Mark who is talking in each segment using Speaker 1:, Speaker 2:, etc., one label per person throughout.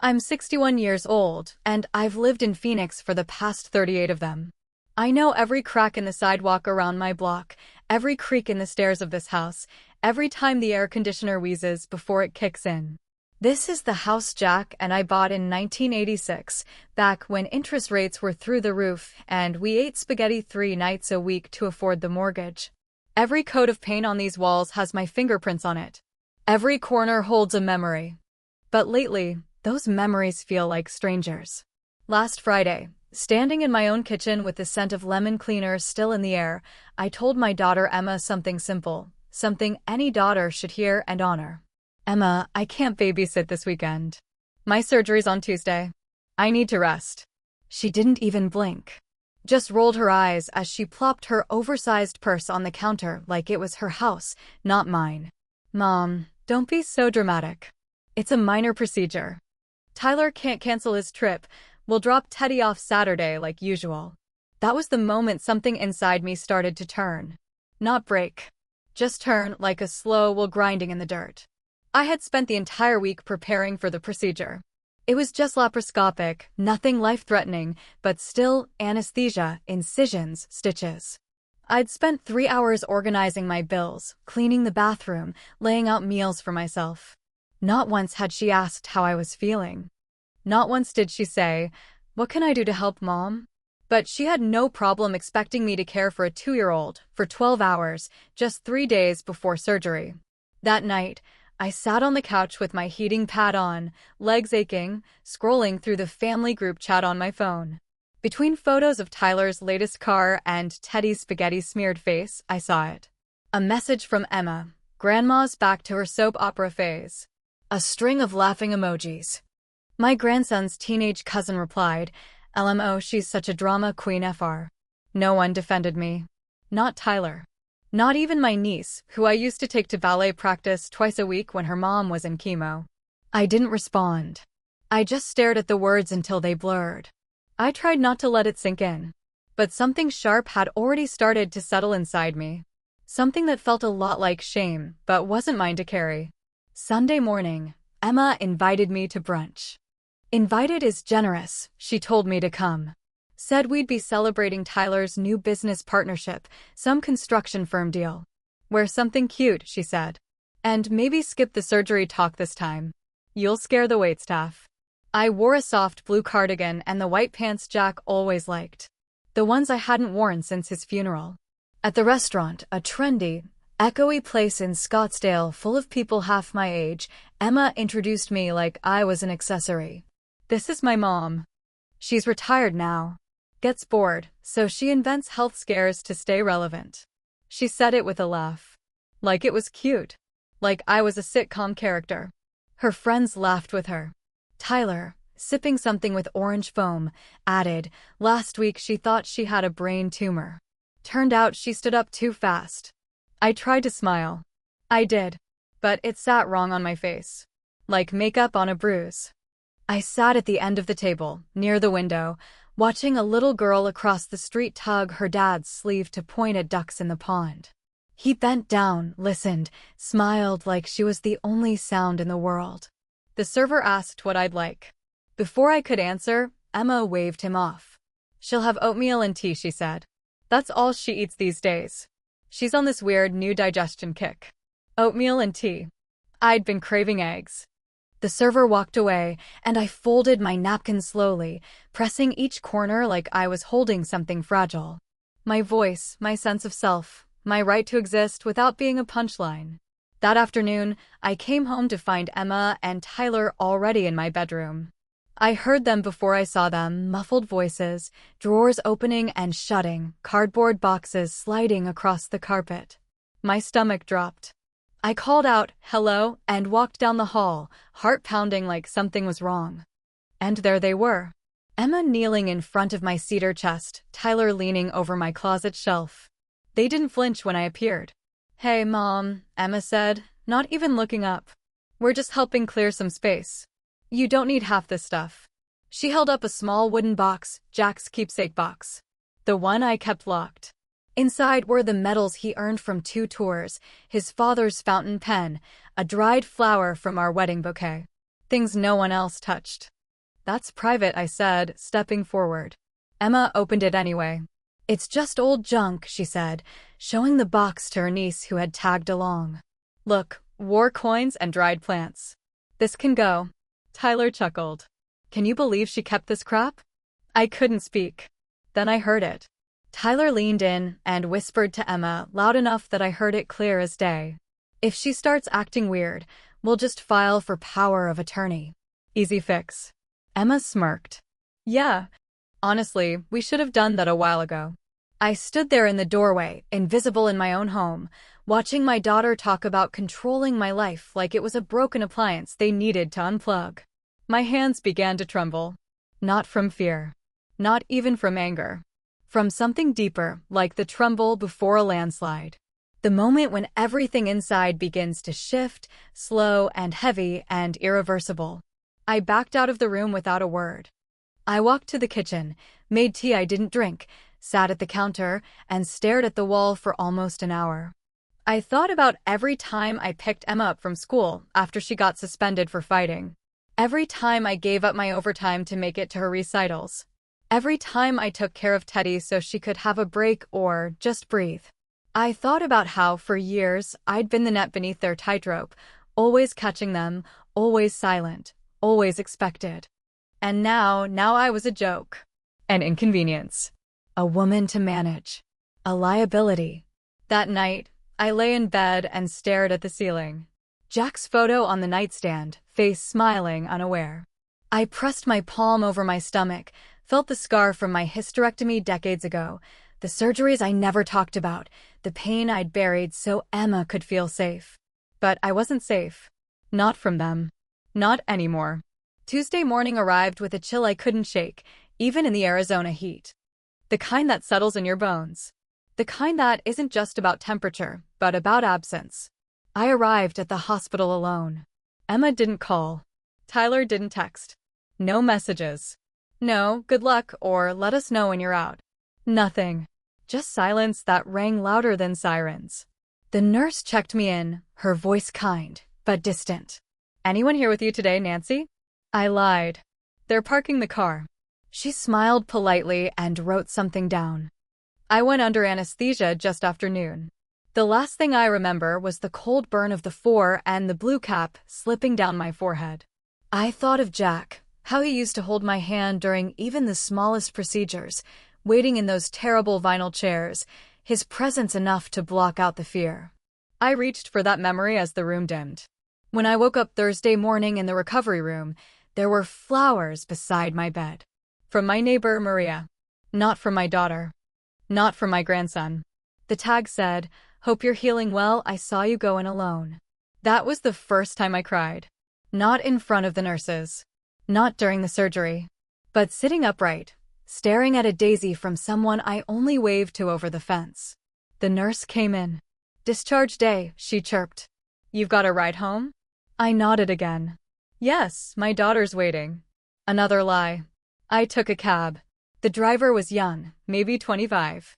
Speaker 1: I'm 61 years old, and I've lived in Phoenix for the past 38 of them. I know every crack in the sidewalk around my block, every creak in the stairs of this house, every time the air conditioner wheezes before it kicks in. This is the house Jack and I bought in 1986, back when interest rates were through the roof and we ate spaghetti 3 nights a week to afford the mortgage. Every coat of paint on these walls has my fingerprints on it. Every corner holds a memory. But lately, those memories feel like strangers. Last Friday, standing in my own kitchen with the scent of lemon cleaner still in the air, I told my daughter Emma something simple, something any daughter should hear and honor. Emma, I can't babysit this weekend. My surgery's on Tuesday. I need to rest. She didn't even blink. Just rolled her eyes as she plopped her oversized purse on the counter like it was her house, not mine. Mom, don't be so dramatic. It's a minor procedure. Tyler can't cancel his trip. We'll drop Teddy off Saturday like usual. That was the moment something inside me started to turn. Not break. Just turn like a slow wool grinding in the dirt. I had spent the entire week preparing for the procedure. It was just laparoscopic, nothing life-threatening, but still anesthesia, incisions, stitches. I'd spent 3 hours organizing my bills, cleaning the bathroom, laying out meals for myself. Not once had she asked how I was feeling. Not once did she say, "What can I do to help, Mom?" But she had no problem expecting me to care for a 2-year-old for 12 hours, just 3 days before surgery. That night, I sat on the couch with my heating pad on, legs aching, scrolling through the family group chat on my phone. Between photos of Tyler's latest car and Teddy's spaghetti-smeared face, I saw it. A message from Emma. Grandma's back to her soap opera phase. A string of laughing emojis. My grandson's teenage cousin replied, "LMO, she's such a drama queen FR." No one defended me. Not Tyler. Not even my niece, who I used to take to ballet practice twice a week when her mom was in chemo. I didn't respond. I just stared at the words until they blurred. I tried not to let it sink in. But something sharp had already started to settle inside me. Something that felt a lot like shame, but wasn't mine to carry. Sunday morning, Emma invited me to brunch. Invited is generous, she told me to come. Said we'd be celebrating Tyler's new business partnership, some construction firm deal. Wear something cute, she said. And maybe skip the surgery talk this time. You'll scare the waitstaff. I wore a soft blue cardigan and the white pants Jack always liked. The ones I hadn't worn since his funeral. At the restaurant, a trendy, echoey place in Scottsdale full of people half my age, Emma introduced me like I was an accessory. "This is my mom. She's retired now. Gets bored, so she invents health scares to stay relevant." She said it with a laugh. Like it was cute. Like I was a sitcom character. Her friends laughed with her. Tyler, sipping something with orange foam, added, "Last week she thought she had a brain tumor. Turned out she stood up too fast." I tried to smile. I did. But it sat wrong on my face. Like makeup on a bruise. I sat at the end of the table, near the window, watching a little girl across the street tug her dad's sleeve to point at ducks in the pond. He bent down, listened, smiled like she was the only sound in the world. The server asked what I'd like. Before I could answer, Emma waved him off. "She'll have oatmeal and tea," she said. "That's all she eats these days. She's on this weird new digestion kick." Oatmeal and tea. I'd been craving eggs. The server walked away, and I folded my napkin slowly, pressing each corner like I was holding something fragile. My voice, my sense of self, my right to exist without being a punchline. That afternoon, I came home to find Emma and Tyler already in my bedroom. I heard them before I saw them, muffled voices, drawers opening and shutting, cardboard boxes sliding across the carpet. My stomach dropped. I called out, "Hello," and walked down the hall, heart pounding like something was wrong. And there they were. Emma kneeling in front of my cedar chest, Tyler leaning over my closet shelf. They didn't flinch when I appeared. "Hey, Mom," Emma said, not even looking up. "We're just helping clear some space. You don't need half this stuff." She held up a small wooden box, Jack's keepsake box. The one I kept locked. Inside were the medals he earned from 2 tours, his father's fountain pen, a dried flower from our wedding bouquet. Things no one else touched. That's private, I said, stepping forward. Emma opened it anyway. It's just old junk, she said, showing the box to her niece who had tagged along. Look, war coins and dried plants. This can go. Tyler chuckled. Can you believe she kept this crap? I couldn't speak. Then I heard it. Tyler leaned in and whispered to Emma loud enough that I heard it clear as day. If she starts acting weird, we'll just file for power of attorney. Easy fix. Emma smirked. Yeah. Honestly, we should have done that a while ago. I stood there in the doorway, invisible in my own home, watching my daughter talk about controlling my life like it was a broken appliance they needed to unplug. My hands began to tremble. Not from fear. Not even from anger. From something deeper, like the tremble before a landslide. The moment when everything inside begins to shift, slow and heavy and irreversible. I backed out of the room without a word. I walked to the kitchen, made tea I didn't drink, sat at the counter, and stared at the wall for almost an hour. I thought about every time I picked Emma up from school after she got suspended for fighting. Every time I gave up my overtime to make it to her recitals. Every time I took care of Teddy so she could have a break or just breathe. I thought about how, for years, I'd been the net beneath their tightrope, always catching them, always silent, always expected. And now I was a joke. An inconvenience. A woman to manage. A liability. That night, I lay in bed and stared at the ceiling. Jack's photo on the nightstand, face smiling, unaware. I pressed my palm over my stomach, felt the scar from my hysterectomy decades ago, the surgeries I never talked about, the pain I'd buried so Emma could feel safe. But I wasn't safe. Not from them. Not anymore. Tuesday morning arrived with a chill I couldn't shake, even in the Arizona heat. The kind that settles in your bones. The kind that isn't just about temperature, but about absence. I arrived at the hospital alone. Emma didn't call. Tyler didn't text. No messages. No, good luck, or let us know when you're out. Nothing. Just silence that rang louder than sirens. The nurse checked me in, her voice kind, but distant. Anyone here with you today, Nancy? I lied. They're parking the car. She smiled politely and wrote something down. I went under anesthesia just after noon. The last thing I remember was the cold burn of the 4 and the blue cap slipping down my forehead. I thought of Jack, how he used to hold my hand during even the smallest procedures, waiting in those terrible vinyl chairs, his presence enough to block out the fear. I reached for that memory as the room dimmed. When I woke up Thursday morning in the recovery room, there were flowers beside my bed. From my neighbor, Maria. Not from my daughter. Not from my grandson. The tag said, "Hope you're healing well, I saw you go in alone." That was the first time I cried. Not in front of the nurses. Not during the surgery. But sitting upright, staring at a daisy from someone I only waved to over the fence. The nurse came in. "Discharge day," she chirped. "You've got a ride home?" I nodded again. "Yes, my daughter's waiting." Another lie. I took a cab. The driver was young, maybe 25.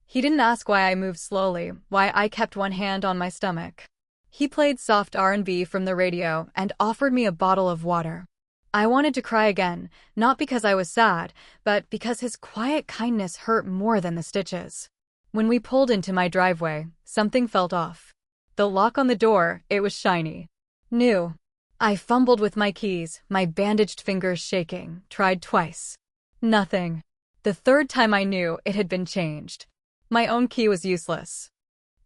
Speaker 1: He didn't ask why I moved slowly, why I kept one hand on my stomach. He played soft R&B from the radio and offered me a bottle of water. I wanted to cry again, not because I was sad, but because his quiet kindness hurt more than the stitches. When we pulled into my driveway, something felt off. The lock on the door, it was shiny. New. I fumbled with my keys, my bandaged fingers shaking, tried twice. Nothing. The third time I knew it had been changed. My own key was useless.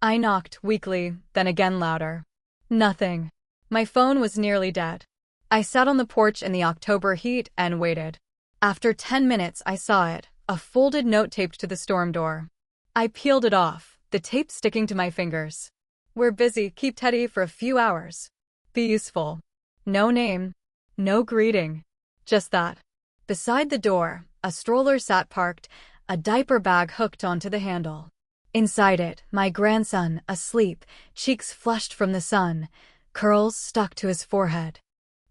Speaker 1: I knocked, weakly, then again louder. Nothing. My phone was nearly dead. I sat on the porch in the October heat and waited. After 10 minutes I saw it, a folded note taped to the storm door. I peeled it off, the tape sticking to my fingers. "We're busy, keep Teddy for a few hours. Be useful." No name. No greeting. Just that. Beside the door, a stroller sat parked, a diaper bag hooked onto the handle. Inside it, my grandson, asleep, cheeks flushed from the sun, curls stuck to his forehead.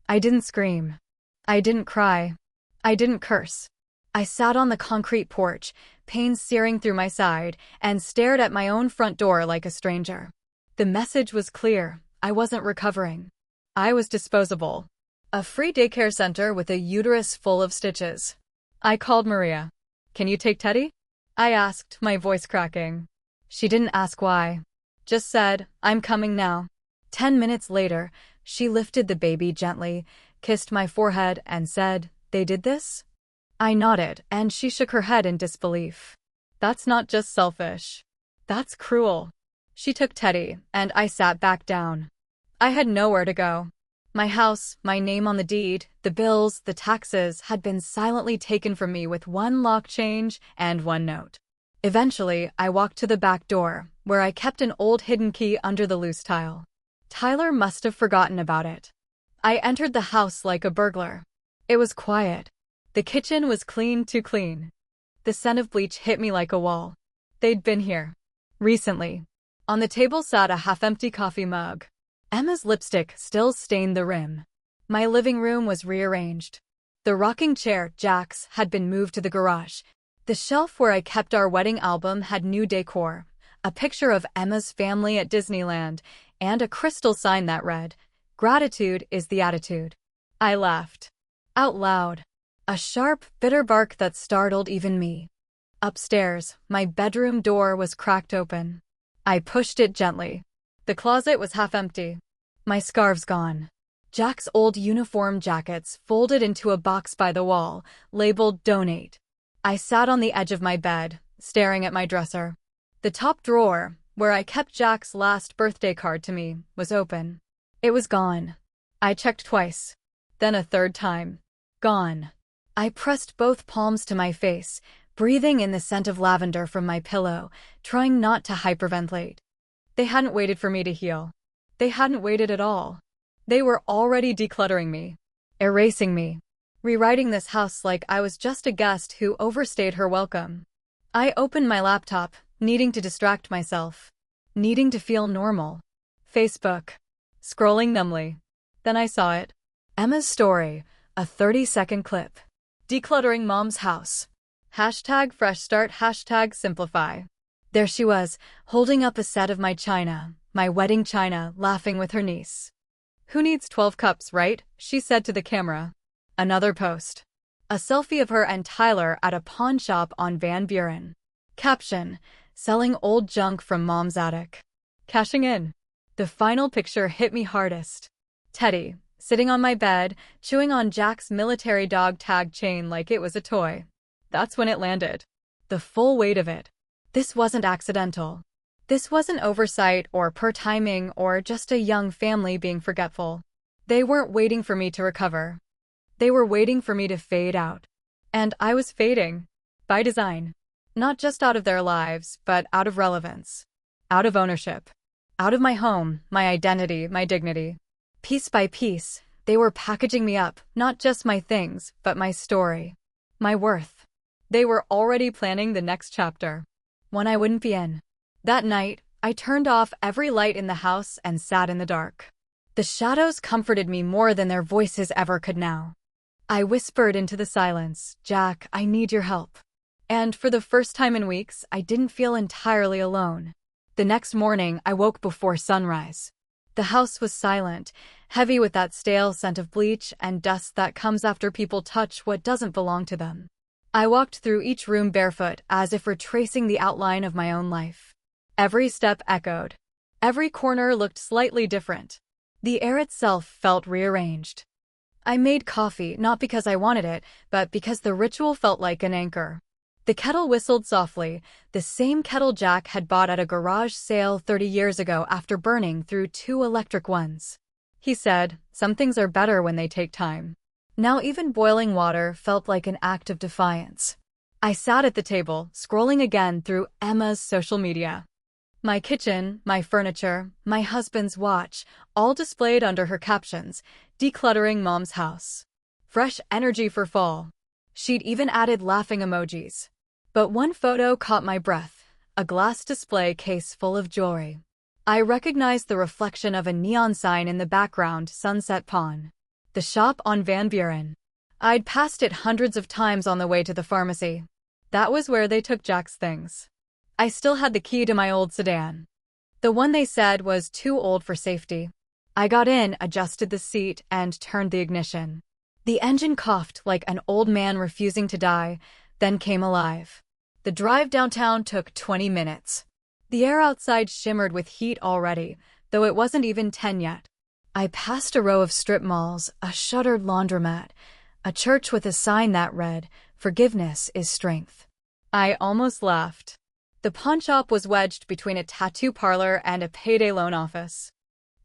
Speaker 1: I didn't scream. I didn't cry. I didn't curse. I sat on the concrete porch, pain searing through my side, and stared at my own front door like a stranger. The message was clear. I wasn't recovering. I was disposable. A free daycare center with a uterus full of stitches. I called Maria. Can you take Teddy? I asked, my voice cracking. She didn't ask why. Just said, I'm coming now. 10 minutes later, she lifted the baby gently, kissed my forehead, and said, They did this? I nodded, and she shook her head in disbelief. That's not just selfish. That's cruel. She took Teddy, and I sat back down. I had nowhere to go. My house, my name on the deed, the bills, the taxes had been silently taken from me with one lock change and one note. Eventually, I walked to the back door, where I kept an old hidden key under the loose tile. Tyler must have forgotten about it. I entered the house like a burglar. It was quiet. The kitchen was clean to clean. The scent of bleach hit me like a wall. They'd been here. Recently. On the table sat a half-empty coffee mug. Emma's lipstick still stained the rim. My living room was rearranged. The rocking chair, Jack's, had been moved to the garage. The shelf where I kept our wedding album had new decor, a picture of Emma's family at Disneyland, and a crystal sign that read, Gratitude is the attitude. I laughed. Out loud. A sharp, bitter bark that startled even me. Upstairs, my bedroom door was cracked open. I pushed it gently. The closet was half empty. My scarves gone. Jack's old uniform jackets folded into a box by the wall, labeled Donate. I sat on the edge of my bed, staring at my dresser. The top drawer, where I kept Jack's last birthday card to me, was open. It was gone. I checked twice. Then a third time. Gone. I pressed both palms to my face, breathing in the scent of lavender from my pillow, trying not to hyperventilate. They hadn't waited for me to heal. They hadn't waited at all. They were already decluttering me, erasing me, rewriting this house like I was just a guest who overstayed her welcome. I opened my laptop, needing to distract myself, needing to feel normal. Facebook. Scrolling numbly. Then I saw it. Emma's story, a 30-second clip. Decluttering mom's house. Hashtag fresh start, hashtag simplify. There she was, holding up a set of my china, my wedding china, laughing with her niece. Who needs 12 cups, right? She said to the camera. Another post. A selfie of her and Tyler at a pawn shop on Van Buren. Caption, selling old junk from mom's attic. Cashing in. The final picture hit me hardest. Teddy, sitting on my bed, chewing on Jack's military dog tag chain like it was a toy. That's when it landed. The full weight of it. This wasn't accidental. This wasn't oversight or poor timing or just a young family being forgetful. They weren't waiting for me to recover. They were waiting for me to fade out. And I was fading. By design. Not just out of their lives, but out of relevance. Out of ownership. Out of my home, my identity, my dignity. Piece by piece, they were packaging me up, not just my things, but my story. My worth. They were already planning the next chapter. One I wouldn't be in. That night, I turned off every light in the house and sat in the dark. The shadows comforted me more than their voices ever could now. I whispered into the silence, Jack, I need your help. And for the first time in weeks, I didn't feel entirely alone. The next morning, I woke before sunrise. The house was silent, heavy with that stale scent of bleach and dust that comes after people touch what doesn't belong to them. I walked through each room barefoot, as if retracing the outline of my own life. Every step echoed. Every corner looked slightly different. The air itself felt rearranged. I made coffee, not because I wanted it, but because the ritual felt like an anchor. The kettle whistled softly, the same kettle Jack had bought at a garage sale 30 years ago after burning through 2 electric ones. He said, some things are better when they take time. Now even boiling water felt like an act of defiance. I sat at the table, scrolling again through Emma's social media. My kitchen, my furniture, my husband's watch, all displayed under her captions, decluttering mom's house. Fresh energy for fall. She'd even added laughing emojis. But one photo caught my breath, a glass display case full of jewelry. I recognized the reflection of a neon sign in the background, Sunset Pawn. The shop on Van Buren. I'd passed it hundreds of times on the way to the pharmacy. That was where they took Jack's things. I still had the key to my old sedan. The one they said was too old for safety. I got in, adjusted the seat, and turned the ignition. The engine coughed like an old man refusing to die, then came alive. The drive downtown took 20 minutes. The air outside shimmered with heat already, though it wasn't even 10 yet. I passed a row of strip malls, a shuttered laundromat, a church with a sign that read, "Forgiveness is strength." I almost laughed. The pawn shop was wedged between a tattoo parlor and a payday loan office.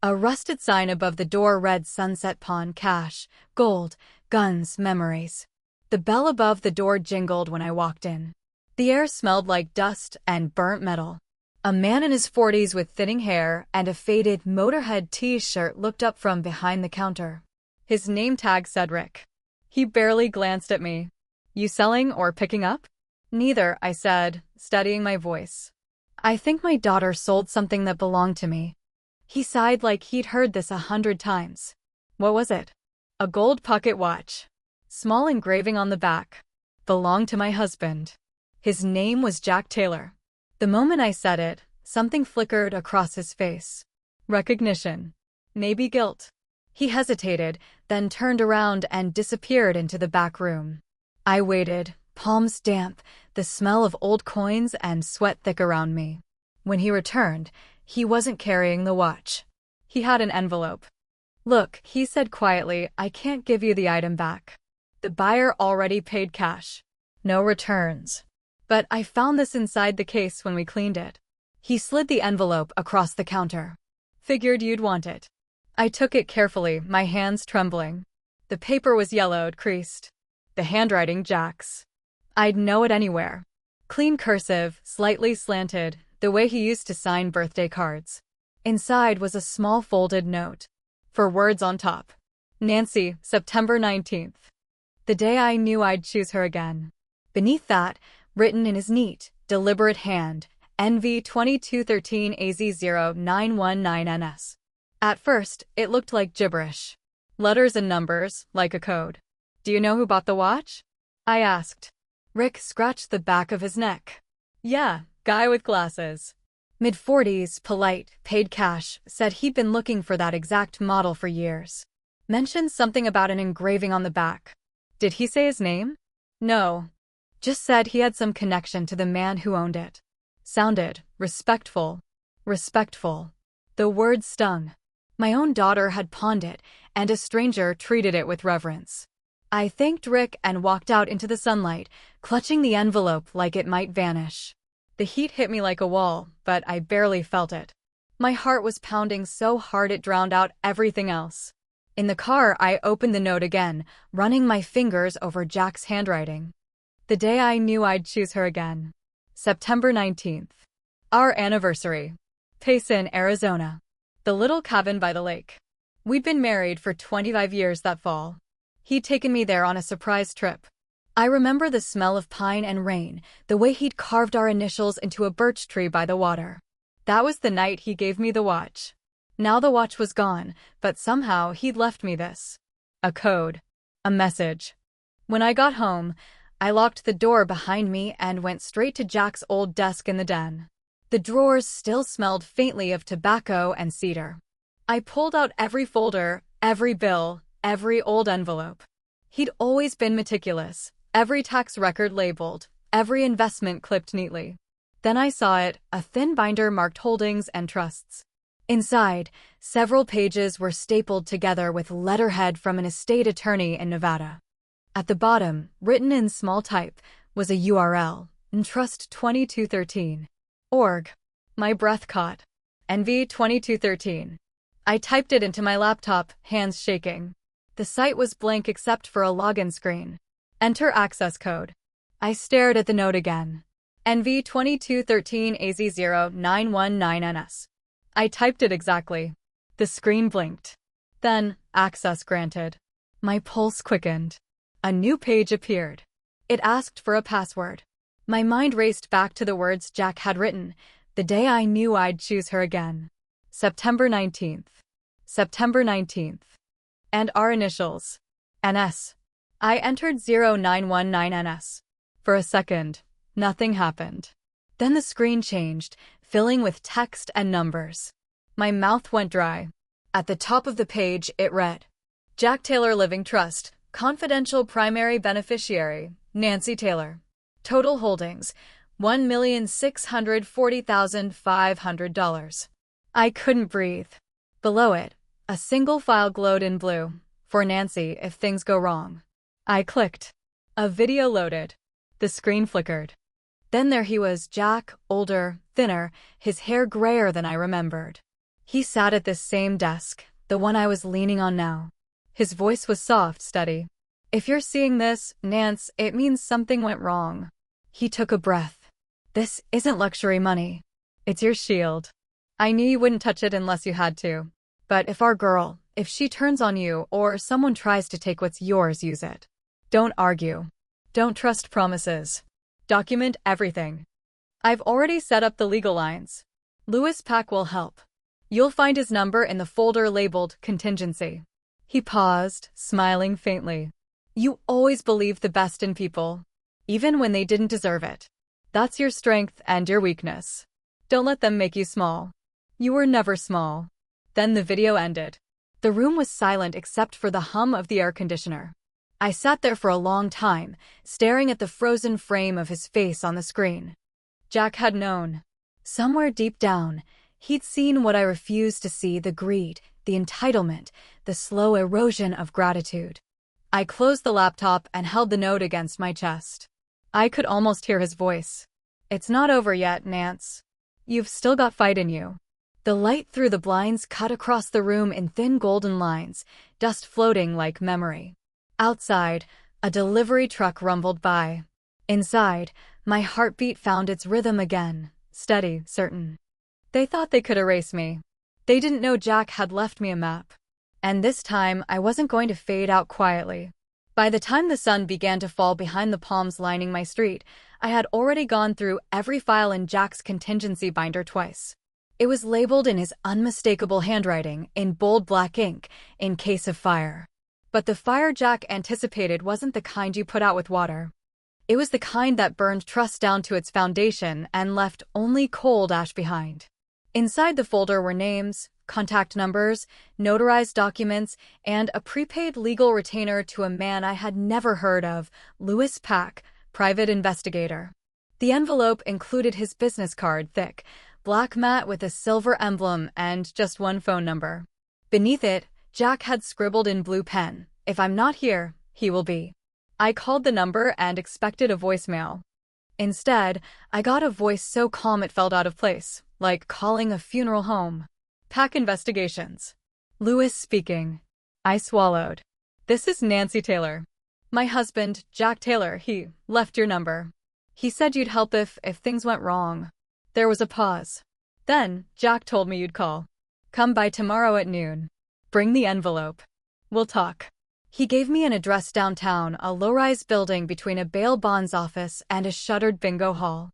Speaker 1: A rusted sign above the door read Sunset Pawn, cash, gold, guns, memories. The bell above the door jingled when I walked in. The air smelled like dust and burnt metal. A man in his 40s with thinning hair and a faded Motorhead t-shirt looked up from behind the counter. His name tag said Rick. He barely glanced at me. "You selling or picking up?" "Neither," I said, steadying my voice. "I think my daughter sold something that belonged to me." He sighed like he'd heard this 100 times. "What was it?" "A gold pocket watch. Small engraving on the back. Belonged to my husband. His name was Jack Taylor." The moment I said it, something flickered across his face. Recognition. Maybe guilt. He hesitated, then turned around and disappeared into the back room. I waited, palms damp, the smell of old coins and sweat thick around me. When he returned, he wasn't carrying the watch. He had an envelope. "Look," he said quietly, "I can't give you the item back. The buyer already paid cash. No returns. But I found this inside the case when we cleaned it." He slid the envelope across the counter. "Figured you'd want it." I took it carefully, my hands trembling. The paper was yellowed, creased. The handwriting Jack's. I'd know it anywhere. Clean cursive, slightly slanted, the way he used to sign birthday cards. Inside was a small folded note. For words on top. "Nancy, September 19th. The day I knew I'd choose her again." Beneath that, written in his neat, deliberate hand, NV 2213 AZ0919NS. At first, it looked like gibberish. Letters and numbers, like a code. "Do you know who bought the watch?" I asked. Rick scratched the back of his neck. "Yeah, guy with glasses. Mid-40s, polite, paid cash, said he'd been looking for that exact model for years. Mentioned something about an engraving on the back." "Did he say his name?" "No. Just said he had some connection to the man who owned it." Sounded respectful. Respectful. The word stung. My own daughter had pawned it, and a stranger treated it with reverence. I thanked Rick and walked out into the sunlight, clutching the envelope like it might vanish. The heat hit me like a wall, but I barely felt it. My heart was pounding so hard it drowned out everything else. In the car, I opened the note again, running my fingers over Jack's handwriting. "The day I knew I'd choose her again. September 19th. Our anniversary. Payson, Arizona. The little cabin by the lake. We'd been married for 25 years that fall. He'd taken me there on a surprise trip. I remember the smell of pine and rain, the way he'd carved our initials into a birch tree by the water. That was the night he gave me the watch. Now the watch was gone, but somehow he'd left me this. A code. A message. When I got home, I locked the door behind me and went straight to Jack's old desk in the den. The drawers still smelled faintly of tobacco and cedar. I pulled out every folder, every bill, every old envelope. He'd always been meticulous, every tax record labeled, every investment clipped neatly. Then I saw it, a thin binder marked holdings and trusts. Inside, several pages were stapled together with letterhead from an estate attorney in Nevada. At the bottom, written in small type, was a URL, trust2213.org. My breath caught. NV 2213. I typed it into my laptop, hands shaking. The site was blank except for a login screen. Enter access code. I stared at the note again. NV 2213 AZ0919NS. I typed it exactly. The screen blinked. Then, access granted. My pulse quickened. A new page appeared. It asked for a password. My mind raced back to the words Jack had written, the day I knew I'd choose her again. September 19th. September 19th. And our initials. NS. I entered 0919NS. For a second, nothing happened. Then the screen changed, filling with text and numbers. My mouth went dry. At the top of the page, it read, Jack Taylor Living Trust, confidential primary beneficiary, Nancy Taylor. Total holdings, $1,640,500. I couldn't breathe. Below it, a single file glowed in blue. For Nancy, if things go wrong. I clicked. A video loaded. The screen flickered. Then there he was, Jack, older, thinner, his hair grayer than I remembered. He sat at this same desk, the one I was leaning on now. His voice was soft, steady. If you're seeing this, Nance, it means something went wrong. He took a breath. This isn't luxury money. It's your shield. I knew you wouldn't touch it unless you had to. But if our girl, if she turns on you or someone tries to take what's yours, use it. Don't argue. Don't trust promises. Document everything. I've already set up the legal lines. Louis Pack will help. You'll find his number in the folder labeled Contingency. He paused, smiling faintly. You always believed the best in people, even when they didn't deserve it. That's your strength and your weakness. Don't let them make you small. You were never small. Then the video ended. The room was silent except for the hum of the air conditioner. I sat there for a long time, staring at the frozen frame of his face on the screen. Jack had known. Somewhere deep down, he'd seen what I refused to see, the greed, the entitlement, the slow erosion of gratitude. I closed the laptop and held the note against my chest. I could almost hear his voice. It's not over yet, Nance. You've still got fight in you. The light through the blinds cut across the room in thin golden lines, dust floating like memory. Outside, a delivery truck rumbled by. Inside, my heartbeat found its rhythm again, steady, certain. They thought they could erase me. They didn't know Jack had left me a map. And this time, I wasn't going to fade out quietly. By the time the sun began to fall behind the palms lining my street, I had already gone through every file in Jack's contingency binder twice. It was labeled in his unmistakable handwriting, in bold black ink, in case of fire. But the fire Jack anticipated wasn't the kind you put out with water. It was the kind that burned trust down to its foundation and left only cold ash behind. Inside the folder were names, contact numbers, notarized documents, and a prepaid legal retainer to a man I had never heard of, Louis Pack, private investigator. The envelope included his business card, thick, black matte with a silver emblem and just one phone number. Beneath it, Jack had scribbled in blue pen, "If I'm not here, he will be." I called the number and expected a voicemail. Instead, I got a voice so calm it felt out of place, like calling a funeral home. Pack Investigations. Louis speaking. I swallowed. This is Nancy Taylor. My husband, Jack Taylor, he left your number. He said you'd help if things went wrong. There was a pause. Then, Jack told me you'd call. Come by tomorrow at noon. Bring the envelope. We'll talk. He gave me an address downtown, a low-rise building between a bail bonds office and a shuttered bingo hall.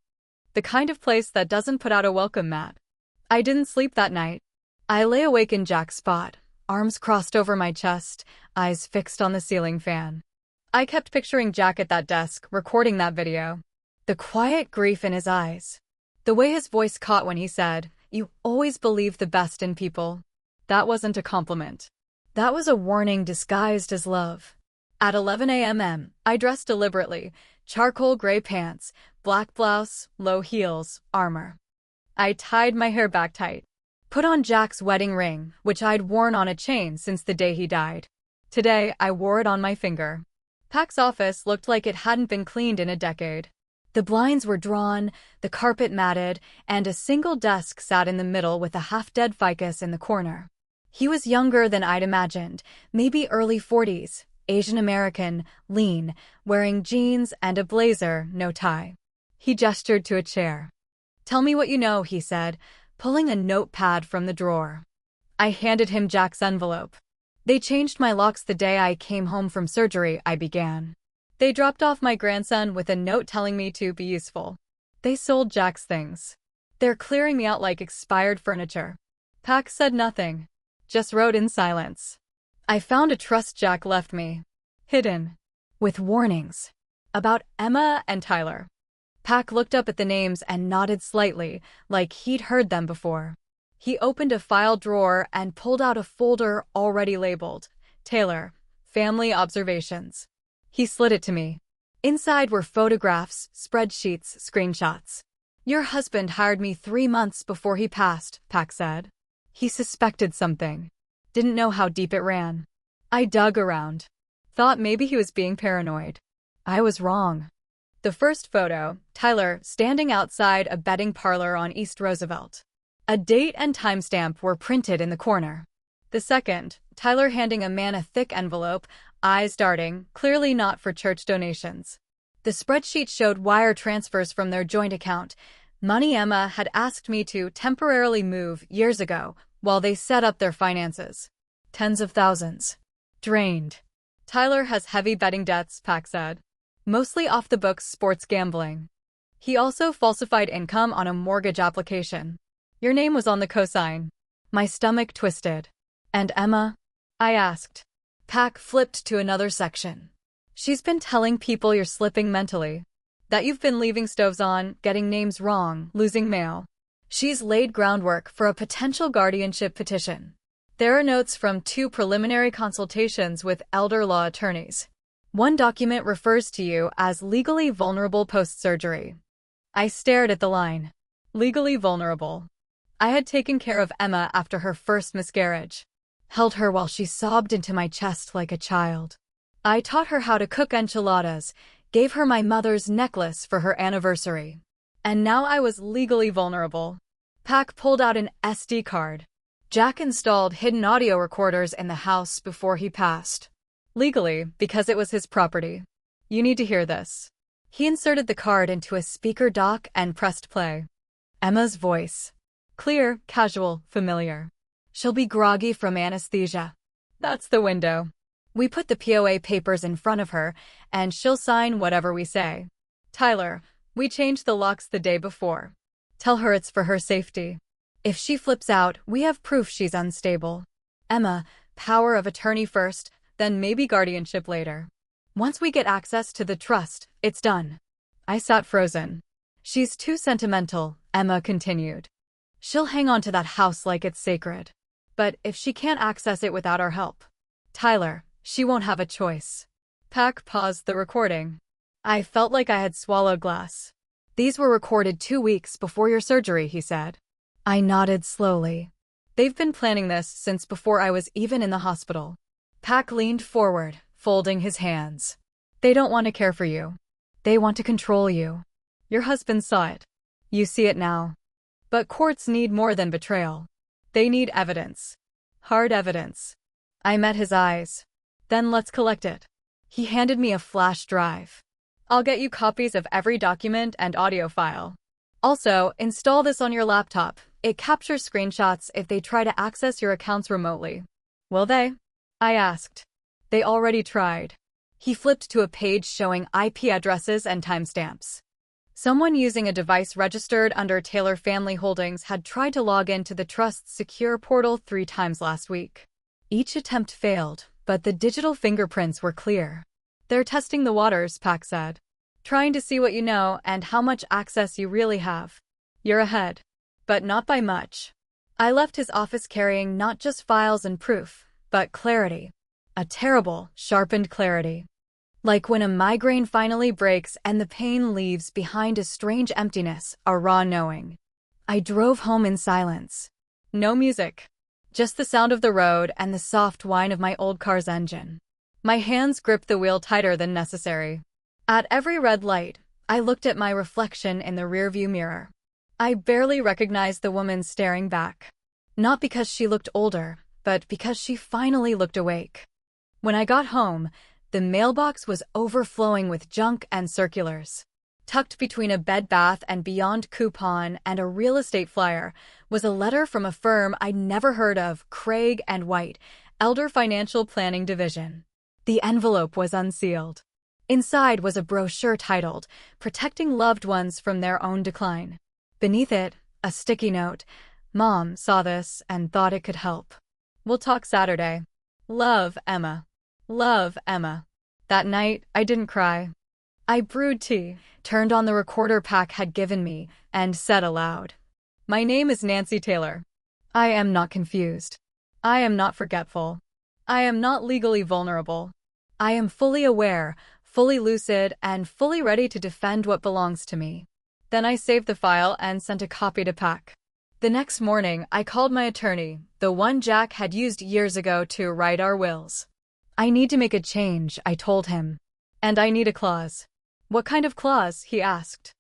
Speaker 1: The kind of place that doesn't put out a welcome mat. I didn't sleep that night. I lay awake in Jack's spot, arms crossed over my chest, eyes fixed on the ceiling fan. I kept picturing Jack at that desk, recording that video. The quiet grief in his eyes. The way his voice caught when he said, "You always believe the best in people." That wasn't a compliment. That was a warning disguised as love. At 11 a.m., I dressed deliberately, charcoal gray pants, black blouse, low heels, armor. I tied my hair back tight. Put on Jack's wedding ring, which I'd worn on a chain since the day he died. Today, I wore it on my finger. Pack's office looked like it hadn't been cleaned in a decade. The blinds were drawn, the carpet matted, and a single desk sat in the middle with a half-dead ficus in the corner. He was younger than I'd imagined, maybe early 40s, Asian American, lean, wearing jeans and a blazer, no tie. He gestured to a chair. "Tell me what you know," he said, pulling a notepad from the drawer. I handed him Jack's envelope. "They changed my locks the day I came home from surgery," I began. "They dropped off my grandson with a note telling me to be useful. They sold Jack's things. They're clearing me out like expired furniture." Pack said nothing. Just wrote in silence. I found a trust Jack left me. Hidden. With warnings. About Emma and Tyler. Pack looked up at the names and nodded slightly, like he'd heard them before. He opened a file drawer and pulled out a folder already labeled, Taylor, Family Observations. He slid it to me. Inside were photographs, spreadsheets, screenshots. Your husband hired me 3 months before he passed, Pack said. He suspected something. Didn't know how deep it ran. I dug around. Thought maybe he was being paranoid. I was wrong. The first photo, Tyler standing outside a betting parlor on East Roosevelt. A date and timestamp were printed in the corner. The second, Tyler handing a man a thick envelope, eyes darting, clearly not for church donations. The spreadsheet showed wire transfers from their joint account, money Emma had asked me to temporarily move years ago while they set up their finances. Tens of thousands. Drained. Tyler has heavy betting debts, Pack said. Mostly off-the-books sports gambling. He also falsified income on a mortgage application. Your name was on the cosign. My stomach twisted. And Emma? I asked. Pack flipped to another section. She's been telling people you're slipping mentally. That you've been leaving stoves on, getting names wrong, losing mail. She's laid groundwork for a potential guardianship petition. There are notes from 2 preliminary consultations with elder law attorneys. One document refers to you as legally vulnerable post-surgery. I stared at the line. Legally vulnerable. I had taken care of Emma after her first miscarriage. Held her while she sobbed into my chest like a child. I taught her how to cook enchiladas, gave her my mother's necklace for her anniversary. And now I was legally vulnerable. Pack pulled out an SD card. Jack installed hidden audio recorders in the house before he passed. Legally, because it was his property. You need to hear this. He inserted the card into a speaker dock and pressed play. Emma's voice. Clear, casual, familiar. She'll be groggy from anesthesia. That's the window. We put the POA papers in front of her, and she'll sign whatever we say. Tyler, we changed the locks the day before. Tell her it's for her safety. If she flips out, we have proof she's unstable. Emma, power of attorney first, then maybe guardianship later. Once we get access to the trust, it's done. I sat frozen. She's too sentimental, Emma continued. She'll hang on to that house like it's sacred. But if she can't access it without our help, Tyler, she won't have a choice. Pack paused the recording. I felt like I had swallowed glass. These were recorded 2 weeks before your surgery, he said. I nodded slowly. They've been planning this since before I was even in the hospital. Pack leaned forward, folding his hands. They don't want to care for you. They want to control you. Your husband saw it. You see it now. But courts need more than betrayal. They need evidence. Hard evidence. I met his eyes. Then let's collect it. He handed me a flash drive. I'll get you copies of every document and audio file. Also, install this on your laptop. It captures screenshots if they try to access your accounts remotely. Will they? I asked. They already tried. He flipped to a page showing IP addresses and timestamps. Someone using a device registered under Taylor Family Holdings had tried to log into the trust's secure portal 3 times last week. Each attempt failed, but the digital fingerprints were clear. They're testing the waters, Pack said. Trying to see what you know and how much access you really have. You're ahead. But not by much. I left his office carrying not just files and proof, but clarity. A terrible, sharpened clarity. Like when a migraine finally breaks and the pain leaves behind a strange emptiness, a raw knowing. I drove home in silence. No music. Just the sound of the road and the soft whine of my old car's engine. My hands gripped the wheel tighter than necessary. At every red light, I looked at my reflection in the rearview mirror. I barely recognized the woman staring back. Not because she looked older, but because she finally looked awake. When I got home, the mailbox was overflowing with junk and circulars. Tucked between a Bed Bath & Beyond coupon and a real estate flyer was a letter from a firm I'd never heard of, Craig & White, Elder Financial Planning Division. The envelope was unsealed. Inside was a brochure titled, Protecting Loved Ones from Their Own Decline. Beneath it, a sticky note. Mom saw this and thought it could help. We'll talk Saturday. Love, Emma. Love, Emma. That night, I didn't cry. I brewed tea, turned on the recorder Pack had given me, and said aloud, My name is Nancy Taylor. I am not confused. I am not forgetful. I am not legally vulnerable. I am fully aware, fully lucid, and fully ready to defend what belongs to me. Then I saved the file and sent a copy to Pac. The next morning, I called my attorney, the one Jack had used years ago to write our wills. I need to make a change, I told him. And I need a clause. What kind of clause? He asked.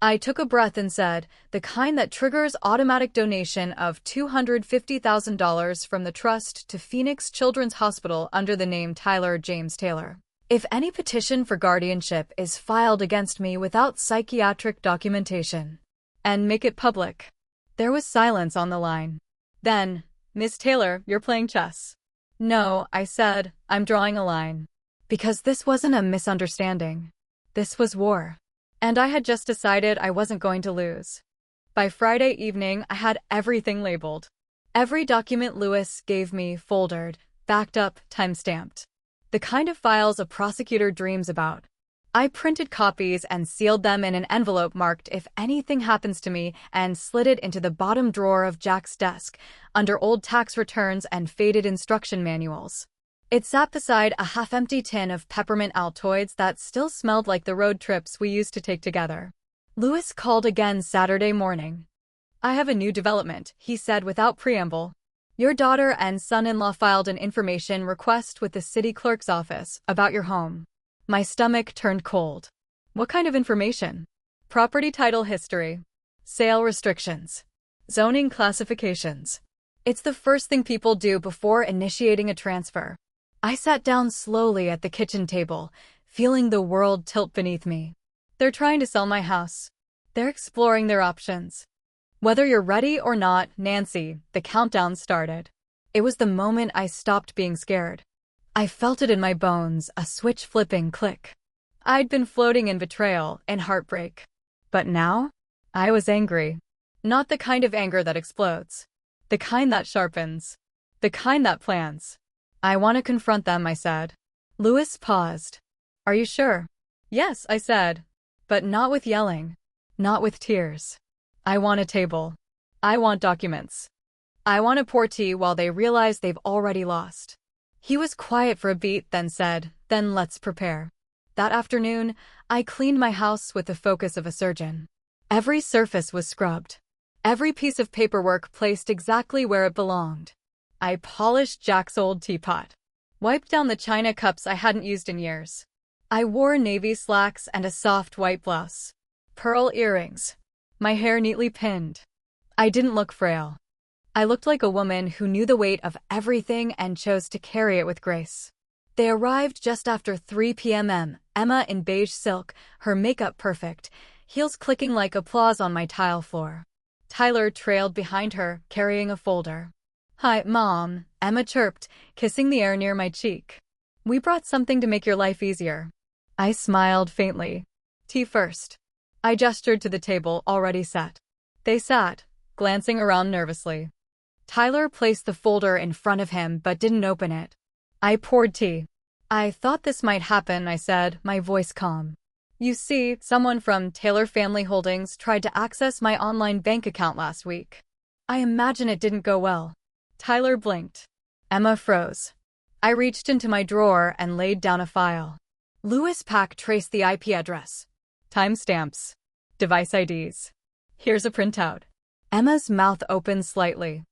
Speaker 1: I took a breath and said, the kind that triggers automatic donation of $250,000 from the trust to Phoenix Children's Hospital under the name Tyler James Taylor. If any petition for guardianship is filed against me without psychiatric documentation. And make it public. There was silence on the line. Then, Miss Taylor, you're playing chess. No, I said, I'm drawing a line. Because this wasn't a misunderstanding. This was war. And I had just decided I wasn't going to lose. By Friday evening, I had everything labeled. Every document Lewis gave me foldered, backed up, time-stamped. The kind of files a prosecutor dreams about. I printed copies and sealed them in an envelope marked if anything happens to me and slid it into the bottom drawer of Jack's desk, under old tax returns and faded instruction manuals. It sat beside a half-empty tin of peppermint Altoids that still smelled like the road trips we used to take together. Lewis called again Saturday morning. I have a new development, he said without preamble. Your daughter and son-in-law filed an information request with the city clerk's office about your home. My stomach turned cold. What kind of information? Property title history. Sale restrictions. Zoning classifications. It's the first thing people do before initiating a transfer. I sat down slowly at the kitchen table, feeling the world tilt beneath me. They're trying to sell my house. They're exploring their options. Whether you're ready or not, Nancy, the countdown started. It was the moment I stopped being scared. I felt it in my bones, a switch flipping click. I'd been floating in betrayal and heartbreak. But now, I was angry. Not the kind of anger that explodes. The kind that sharpens. The kind that plans. I want to confront them, I said. Lewis paused. Are you sure? Yes, I said. But not with yelling. Not with tears. I want a table. I want documents. I want to pour tea while they realize they've already lost. He was quiet for a beat, then said, then let's prepare. That afternoon, I cleaned my house with the focus of a surgeon. Every surface was scrubbed. Every piece of paperwork placed exactly where it belonged. I polished Jack's old teapot. Wiped down the china cups I hadn't used in years. I wore navy slacks and a soft white blouse. Pearl earrings. My hair neatly pinned. I didn't look frail. I looked like a woman who knew the weight of everything and chose to carry it with grace. They arrived just after 3 p.m. Emma in beige silk, her makeup perfect, heels clicking like applause on my tile floor. Tyler trailed behind her, carrying a folder. Hi, Mom, Emma chirped, kissing the air near my cheek. We brought something to make your life easier. I smiled faintly. Tea first. I gestured to the table already set. They sat, glancing around nervously. Tyler placed the folder in front of him but didn't open it. I poured tea. I thought this might happen, I said, my voice calm. You see, someone from Taylor Family Holdings tried to access my online bank account last week. I imagine it didn't go well. Tyler blinked. Emma froze. I reached into my drawer and laid down a file. Lewis Pack traced the IP address. Timestamps. Device IDs. Here's a printout. Emma's mouth opened slightly.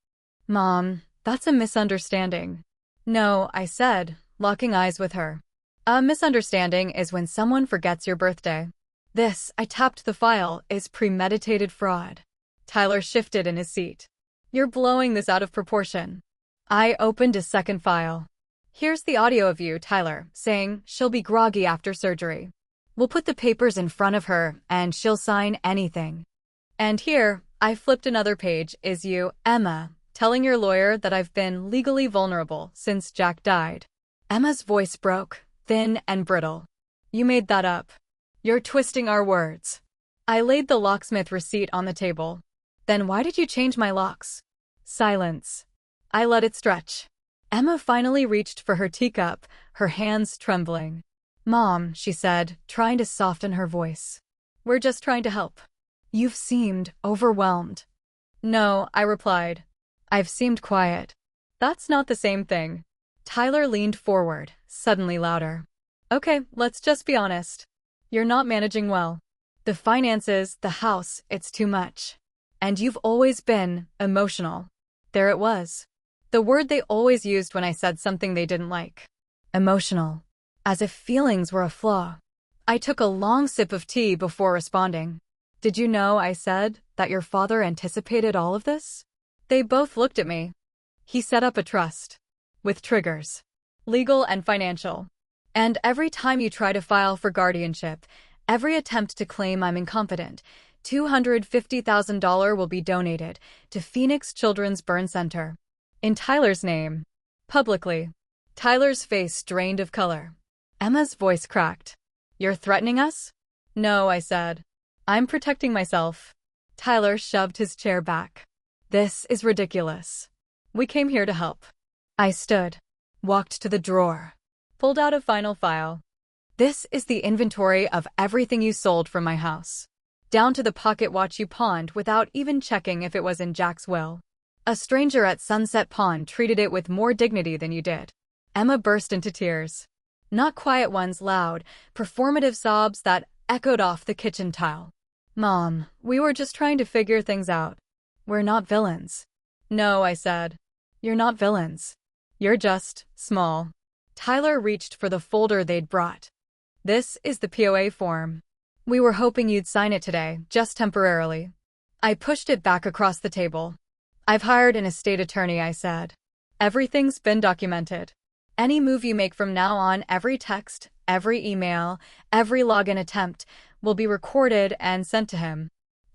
Speaker 1: Mom, that's a misunderstanding. No, I said, locking eyes with her. A misunderstanding is when someone forgets your birthday. This, I tapped the file, is premeditated fraud. Tyler shifted in his seat. You're blowing this out of proportion. I opened a second file. Here's the audio of you, Tyler, saying she'll be groggy after surgery. We'll put the papers in front of her, and she'll sign anything. And here, I flipped another page, is you, Emma, telling your lawyer that I've been legally vulnerable since Jack died. Emma's voice broke, thin and brittle. You made that up. You're twisting our words. I laid the locksmith receipt on the table. Then why did you change my locks? Silence. I let it stretch. Emma finally reached for her teacup, her hands trembling. Mom, she said, trying to soften her voice. We're just trying to help. You've seemed overwhelmed. No, I replied. I've seemed quiet. That's not the same thing. Tyler leaned forward, suddenly louder. Okay, let's just be honest. You're not managing well. The finances, the house, it's too much. And you've always been emotional. There it was. The word they always used when I said something they didn't like. Emotional. As if feelings were a flaw. I took a long sip of tea before responding. Did you know, I said, that your father anticipated all of this? They both looked at me. He set up a trust. With triggers. Legal and financial. And every time you try to file for guardianship, every attempt to claim I'm incompetent, $250,000 will be donated to Phoenix Children's Burn Center. In Tyler's name. Publicly. Tyler's face drained of color. Emma's voice cracked. You're threatening us? No, I said. I'm protecting myself. Tyler shoved his chair back. This is ridiculous. We came here to help. I stood. Walked to the drawer. Pulled out a final file. This is the inventory of everything you sold from my house. Down to the pocket watch you pawned without even checking if it was in Jack's will. A stranger at Sunset Pawn treated it with more dignity than you did. Emma burst into tears. Not quiet ones, loud, performative sobs that echoed off the kitchen tile. Mom, we were just trying to figure things out. We're not villains. No, I said. You're not villains. You're just small. Tyler reached for the folder they'd brought. This is the POA form. We were hoping you'd sign it today, just temporarily. I pushed it back across the table. I've hired an estate attorney, I said. Everything's been documented. Any move you make from now on, every text, every email, every login attempt, will be recorded and sent to him.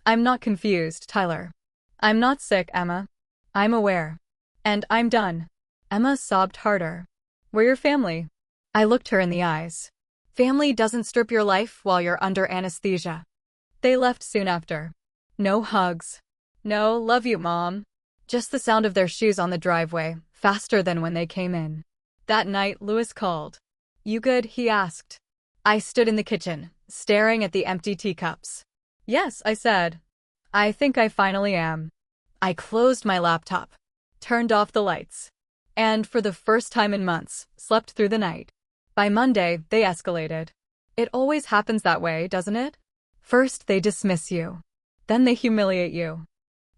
Speaker 1: I'm not confused, Tyler. I'm not sick, Emma. I'm aware. And I'm done. Emma sobbed harder. We're your family. I looked her in the eyes. Family doesn't strip your life while you're under anesthesia. They left soon after. No hugs. No, love you, Mom. Just the sound of their shoes on the driveway, faster than when they came in. That night, Louis called. You good? He asked. I stood in the kitchen, staring at the empty teacups. Yes, I said. I think I finally am. I closed my laptop, turned off the lights, and for the first time in months, slept through the night. By Monday, they escalated. It always happens that way, doesn't it? First, they dismiss you. Then they humiliate you.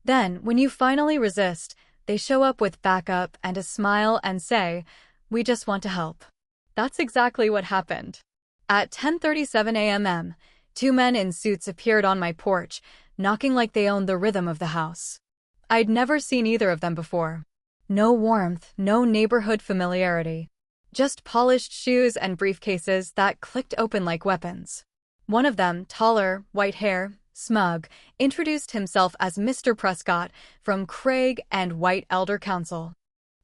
Speaker 1: Then, when you finally resist, they show up with backup and a smile and say, we just want to help. That's exactly what happened. At 10:37 a.m., two men in suits appeared on my porch, knocking like they owned the rhythm of the house. I'd never seen either of them before. No warmth, no neighborhood familiarity. Just polished shoes and briefcases that clicked open like weapons. One of them, taller, white hair, smug, introduced himself as Mr. Prescott from Craig and White Elder Council.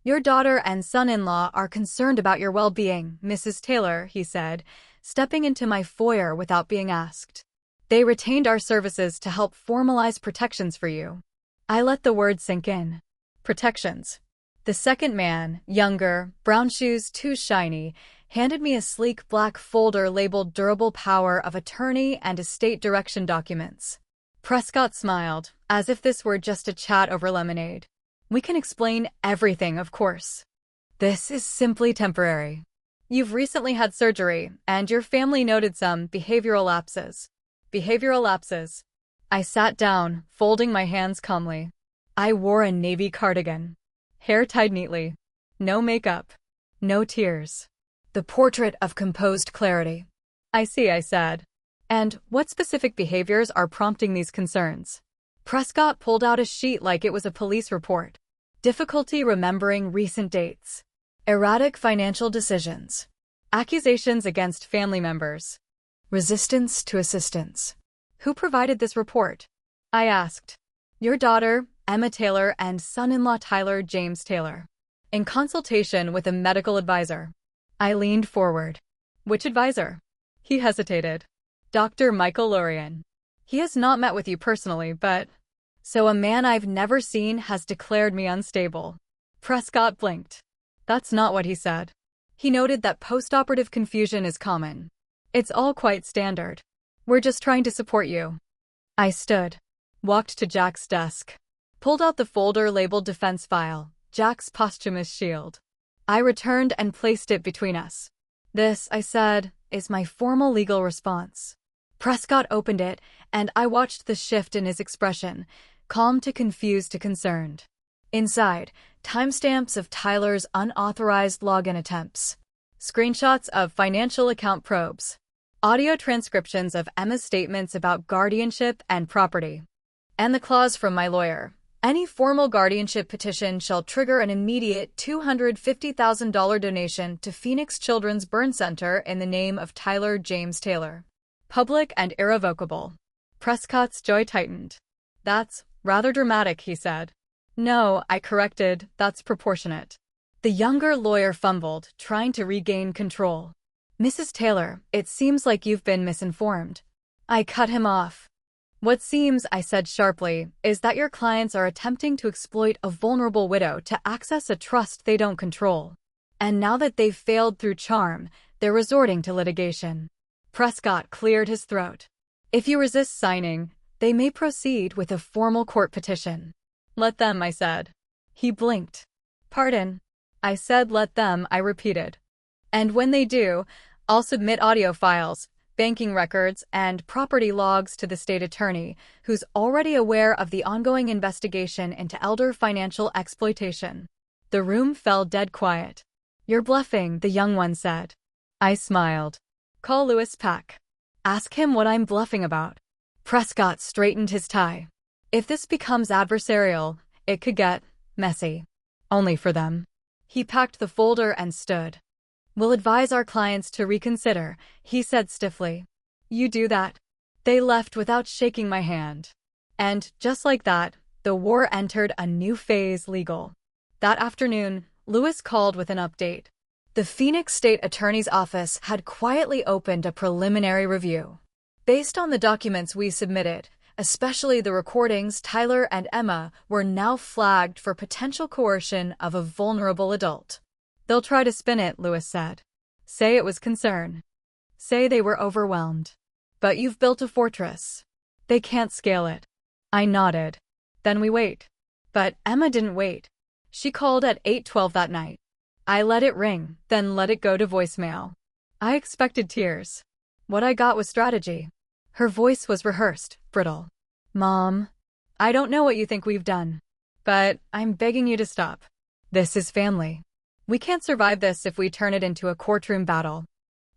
Speaker 1: Your daughter and son-in-law are concerned about your well-being, Mrs. Taylor, he said, stepping into my foyer without being asked. They retained our services to help formalize protections for you. I let the word sink in. Protections. The second man, younger, brown shoes too shiny, handed me a sleek black folder labeled Durable Power of Attorney and Estate Direction Documents. Prescott smiled, as if this were just a chat over lemonade. We can explain everything, of course. This is simply temporary. You've recently had surgery, and your family noted some behavioral lapses. Behavioral lapses. I sat down, folding my hands calmly. I wore a navy cardigan. Hair tied neatly. No makeup. No tears. The portrait of composed clarity. I see, I said. And what specific behaviors are prompting these concerns? Prescott pulled out a sheet like it was a police report. Difficulty remembering recent dates. Erratic financial decisions. Accusations against family members. Resistance to assistance. Who provided this report? I asked. Your daughter, Emma Taylor, and son-in-law Tyler James Taylor. In consultation with a medical advisor. I leaned forward. Which advisor? He hesitated. Dr. Michael Lorian. He has not met with you personally, but... So a man I've never seen has declared me unstable. Prescott blinked. That's not what he said. He noted that post-operative confusion is common. It's all quite standard. We're just trying to support you. I stood. Walked to Jack's desk. pulled out the folder labeled defense file, Jack's posthumous shield. I returned and placed it between us. This, I said, is my formal legal response. Prescott opened it, and I watched the shift in his expression, calm to confused to concerned. Inside, timestamps of Tyler's unauthorized login attempts, screenshots of financial account probes, audio transcriptions of Emma's statements about guardianship and property, and the clause from my lawyer. Any formal guardianship petition shall trigger an immediate $250,000 donation to Phoenix Children's Burn Center in the name of Tyler James Taylor. Public and irrevocable. Prescott's jaw tightened. That's rather dramatic, he said. No, I corrected, that's proportionate. The younger lawyer fumbled, trying to regain control. Mrs. Taylor, it seems like you've been misinformed. I cut him off. What seems, I said sharply, is that your clients are attempting to exploit a vulnerable widow to access a trust they don't control. And now that they've failed through charm, they're resorting to litigation. Prescott cleared his throat. If you resist signing, they may proceed with a formal court petition. Let them, I said. He blinked. Pardon? I said let them, I repeated. And when they do, I'll submit audio files, banking records, and property logs to the state attorney, who's already aware of the ongoing investigation into elder financial exploitation. The room fell dead quiet. You're bluffing, the young one said. I smiled. Call Louis Pack. Ask him what I'm bluffing about. Prescott straightened his tie. If this becomes adversarial, it could get messy. Only for them. He packed the folder and stood. We'll advise our clients to reconsider, he said stiffly. You do that. They left without shaking my hand. And, just like that, the war entered a new phase legal. That afternoon, Louis called with an update. The Phoenix State Attorney's Office had quietly opened a preliminary review. Based on the documents we submitted, especially the recordings, Tyler and Emma were now flagged for potential coercion of a vulnerable adult. They'll try to spin it, Louis said. Say it was concern. Say they were overwhelmed. But you've built a fortress. They can't scale it. I nodded. Then we wait. But Emma didn't wait. She called at 8:12 that night. I let it ring, then let it go to voicemail. I expected tears. What I got was strategy. Her voice was rehearsed, brittle. Mom, I don't know what you think we've done, but I'm begging you to stop. This is family. We can't survive this if we turn it into a courtroom battle.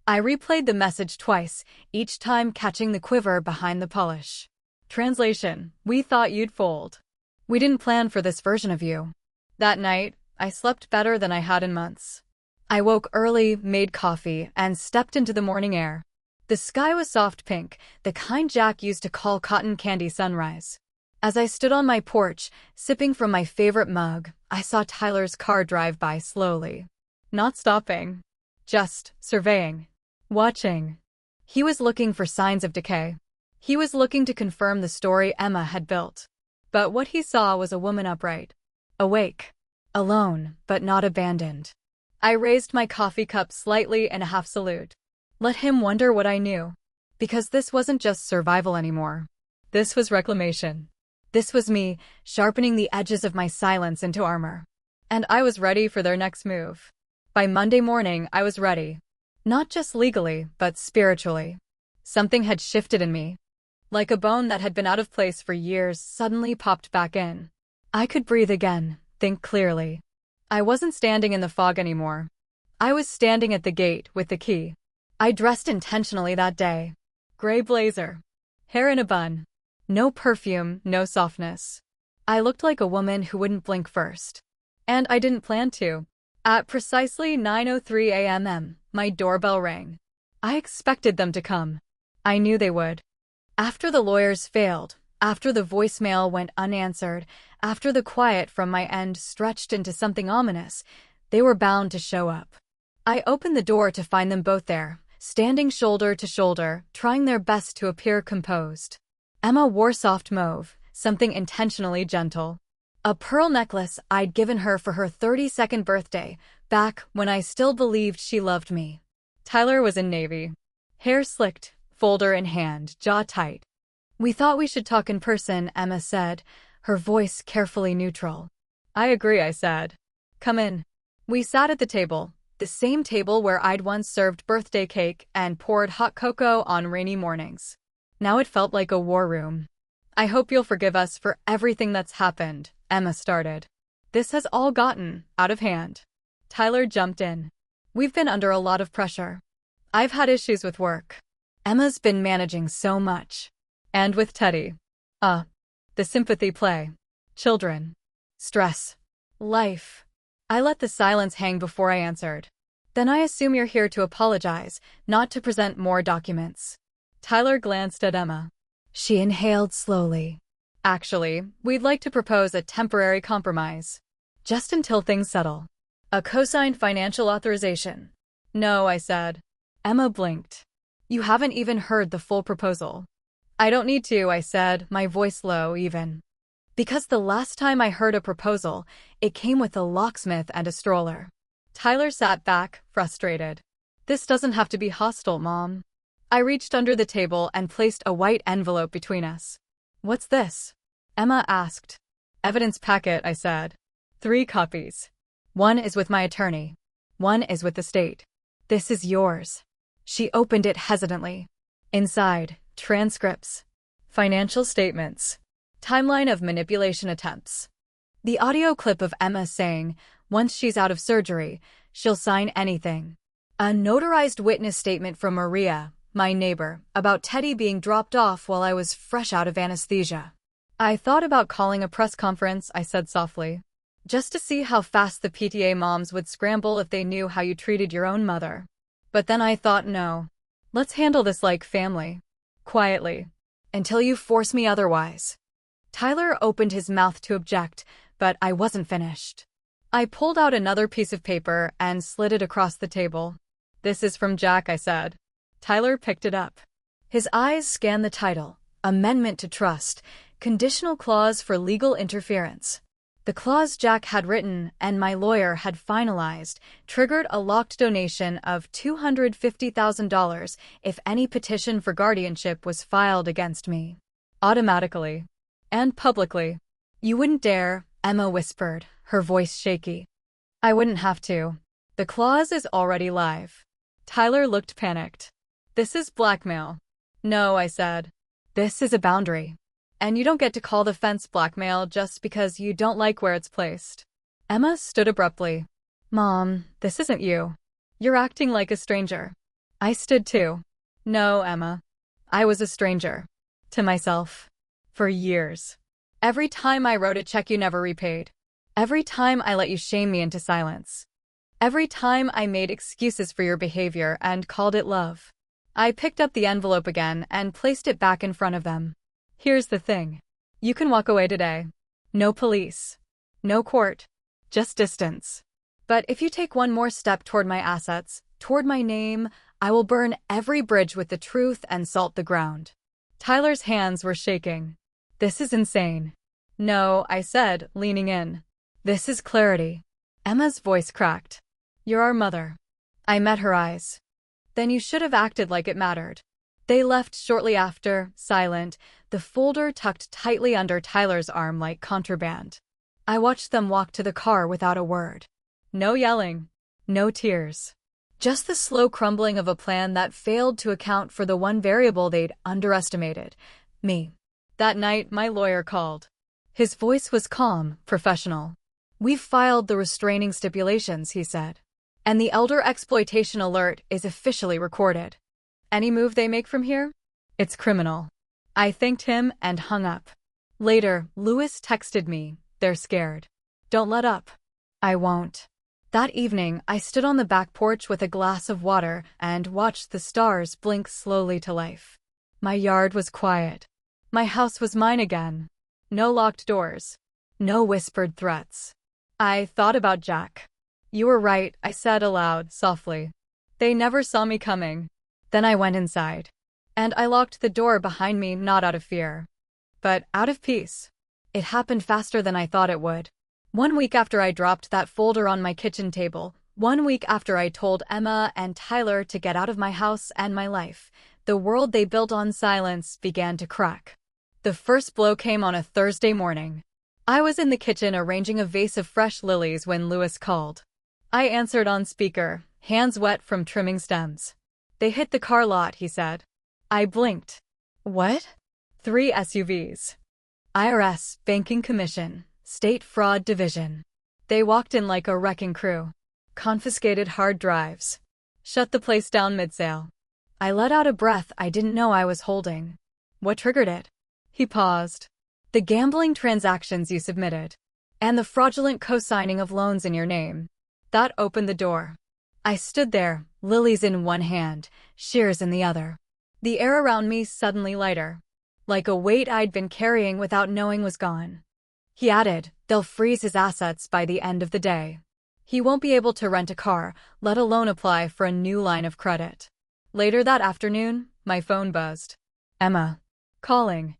Speaker 1: I replayed the message twice, each time catching the quiver behind the polish. Translation: we thought you'd fold. We didn't plan for this version of you. That night, I slept better than I had in months. I woke early, made coffee, and stepped into the morning air. The sky was soft pink, the kind Jack used to call cotton candy sunrise. As I stood on my porch, sipping from my favorite mug, I saw Tyler's car drive by slowly. Not stopping. Just surveying. Watching. He was looking for signs of decay. He was looking to confirm the story Emma had built. But what he saw was a woman upright. Awake. Alone, but not abandoned. I raised my coffee cup slightly in a half salute. Let him wonder what I knew. Because this wasn't just survival anymore. This was reclamation. This was me, sharpening the edges of my silence into armor. And I was ready for their next move. By Monday morning, I was ready. Not just legally, but spiritually. Something had shifted in me. Like a bone that had been out of place for years suddenly popped back in. I could breathe again, think clearly. I wasn't standing in the fog anymore. I was standing at the gate with the key. I dressed intentionally that day. Gray blazer. Hair in a bun. No perfume, no softness. I looked like a woman who wouldn't blink first. And I didn't plan to. At precisely 9:03 a.m., my doorbell rang. I expected them to come. I knew they would. After the lawyers failed, after the voicemail went unanswered, after the quiet from my end stretched into something ominous, they were bound to show up. I opened the door to find them both there, standing shoulder to shoulder, trying their best to appear composed. Emma wore soft mauve, something intentionally gentle. A pearl necklace I'd given her for her 32nd birthday, back when I still believed she loved me. Tyler was in navy. Hair slicked, folder in hand, jaw tight. We thought we should talk in person, Emma said, her voice carefully neutral. I agree, I said. Come in. We sat at the table, the same table where I'd once served birthday cake and poured hot cocoa on rainy mornings. Now it felt like a war room. I hope you'll forgive us for everything that's happened, Emma started. This has all gotten out of hand. Tyler jumped in. We've been under a lot of pressure. I've had issues with work. Emma's been managing so much. And with Teddy. The sympathy play. Children. Stress. Life. I let the silence hang before I answered. Then I assume you're here to apologize, not to present more documents. Tyler glanced at Emma. She inhaled slowly. Actually, we'd like to propose a temporary compromise. Just until things settle. A co-signed financial authorization. No, I said. Emma blinked. You haven't even heard the full proposal. I don't need to, I said, my voice low even. Because the last time I heard a proposal, it came with a locksmith and a stroller. Tyler sat back, frustrated. This doesn't have to be hostile, Mom. I reached under the table and placed a white envelope between us. What's this? Emma asked. Evidence packet, I said. 3 copies. One is with my attorney. One is with the state. This is yours. She opened it hesitantly. Inside, transcripts. Financial statements. Timeline of manipulation attempts. The audio clip of Emma saying, once she's out of surgery, she'll sign anything. A notarized witness statement from Maria, my neighbor, about Teddy being dropped off while I was fresh out of anesthesia. I thought about calling a press conference, I said softly. Just to see how fast the PTA moms would scramble if they knew how you treated your own mother. But then I thought no. Let's handle this like family. Quietly. Until you force me otherwise. Tyler opened his mouth to object, but I wasn't finished. I pulled out another piece of paper and slid it across the table. This is from Jack, I said. Tyler picked it up. His eyes scanned the title, Amendment to Trust, Conditional Clause for Legal Interference. The clause Jack had written and my lawyer had finalized triggered a locked donation of $250,000 if any petition for guardianship was filed against me. Automatically. And publicly. You wouldn't dare, Emma whispered, her voice shaky. I wouldn't have to. The clause is already live. Tyler looked panicked. This is blackmail. No, I said. This is a boundary. And you don't get to call the fence blackmail just because you don't like where it's placed. Emma stood abruptly. Mom, this isn't you. You're acting like a stranger. I stood too. No, Emma. I was a stranger. To myself. For years. Every time I wrote a check you never repaid. Every time I let you shame me into silence. Every time I made excuses for your behavior and called it love. I picked up the envelope again and placed it back in front of them. Here's the thing. You can walk away today. No police. No court. Just distance. But if you take one more step toward my assets, toward my name, I will burn every bridge with the truth and salt the ground. Tyler's hands were shaking. This is insane. No, I said, leaning in. This is clarity. Emma's voice cracked. You're our mother. I met her eyes. Then you should have acted like it mattered. They left shortly after, silent, the folder tucked tightly under Tyler's arm like contraband. I watched them walk to the car without a word. No yelling. No tears. Just the slow crumbling of a plan that failed to account for the one variable they'd underestimated. Me. That night, my lawyer called. His voice was calm, professional. We've filed the restraining stipulations, he said. And the elder exploitation alert is officially recorded. Any move they make from here? It's criminal. I thanked him and hung up. Later, Lewis texted me. They're scared. Don't let up. I won't. That evening, I stood on the back porch with a glass of water and watched the stars blink slowly to life. My yard was quiet. My house was mine again. No locked doors. No whispered threats. I thought about Jack. You were right, I said aloud, softly. They never saw me coming. Then I went inside. And I locked the door behind me not out of fear, but out of peace. It happened faster than I thought it would. 1 week after I dropped that folder on my kitchen table, 1 week after I told Emma and Tyler to get out of my house and my life, the world they built on silence began to crack. The first blow came on a Thursday morning. I was in the kitchen arranging a vase of fresh lilies when Louis called. I answered on speaker, hands wet from trimming stems. They hit the car lot, he said. I blinked. What? 3 SUVs. IRS, Banking Commission, State Fraud Division. They walked in like a wrecking crew. Confiscated hard drives. Shut the place down mid-sale. I let out a breath I didn't know I was holding. What triggered it? He paused. The gambling transactions you submitted. And the fraudulent co-signing of loans in your name. That opened the door. I stood there, lilies in one hand, shears in the other. The air around me suddenly lighter. Like a weight I'd been carrying without knowing was gone. He added, they'll freeze his assets by the end of the day. He won't be able to rent a car, let alone apply for a new line of credit. Later that afternoon, my phone buzzed. Emma. Calling.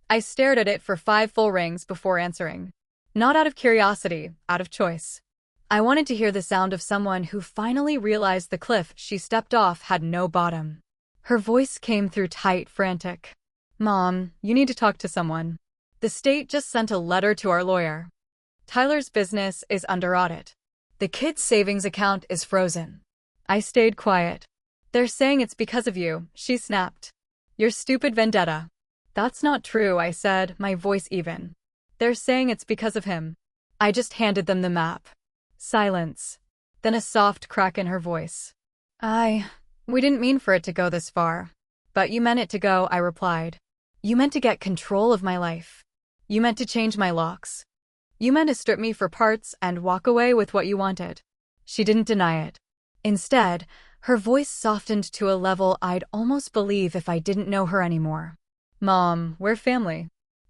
Speaker 1: I stared at it for 5 full rings before answering. Not out of curiosity, out of choice. I wanted to hear the sound of someone who finally realized the cliff she stepped off had no bottom. Her voice came through tight, frantic. Mom, you need to talk to someone. The state just sent a letter to our lawyer. Tyler's business is under audit. The kid's savings account is frozen. I stayed quiet. They're saying it's because of you, she snapped. Your stupid vendetta. That's not true, I said, my voice even. They're saying it's because of him. I just handed them the map. Silence. Then a soft crack in her voice. We didn't mean for it to go this far. But you meant it to go, I replied. You meant to get control of my life. You meant to change my locks. You meant to strip me for parts and walk away with what you wanted. She didn't deny it. Instead, her voice softened to a level I'd almost believe if I didn't know her anymore. Mom, we're family.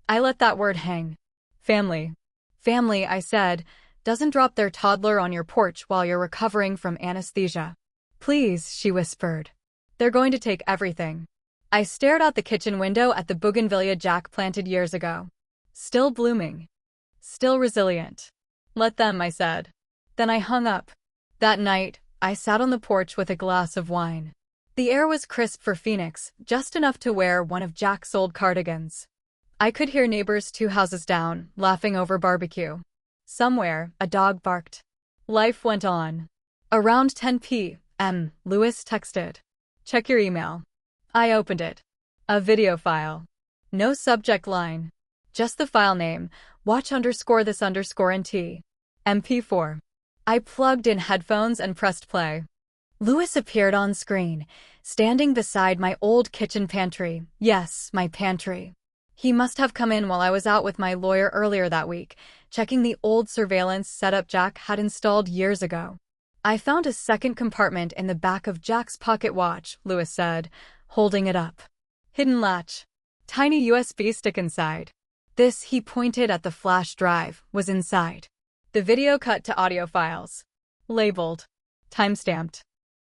Speaker 1: I let that word hang. Family. Family, I said, doesn't drop their toddler on your porch while you're recovering from anesthesia. Please, she whispered. They're going to take everything. I stared out the kitchen window at the bougainvillea Jack planted years ago. Still blooming. Still resilient. Let them, I said. Then I hung up. That night, I sat on the porch with a glass of wine. The air was crisp for Phoenix, just enough to wear one of Jack's old cardigans. I could hear neighbors 2 houses down, laughing over barbecue. Somewhere, a dog barked. Life went on. Around 10 p.m., Louis texted. Check your email. I opened it. A video file. No subject line. Just the file name, watch_this_nt. MP4. I plugged in headphones and pressed play. Louis appeared on screen, standing beside my old kitchen pantry. Yes, my pantry. He must have come in while I was out with my lawyer earlier that week, checking the old surveillance setup Jack had installed years ago. I found a second compartment in the back of Jack's pocket watch, Louis said, holding it up. Hidden latch. Tiny USB stick inside. This, he pointed at the flash drive, was inside. The video cut to audio files. Labeled. Timestamped.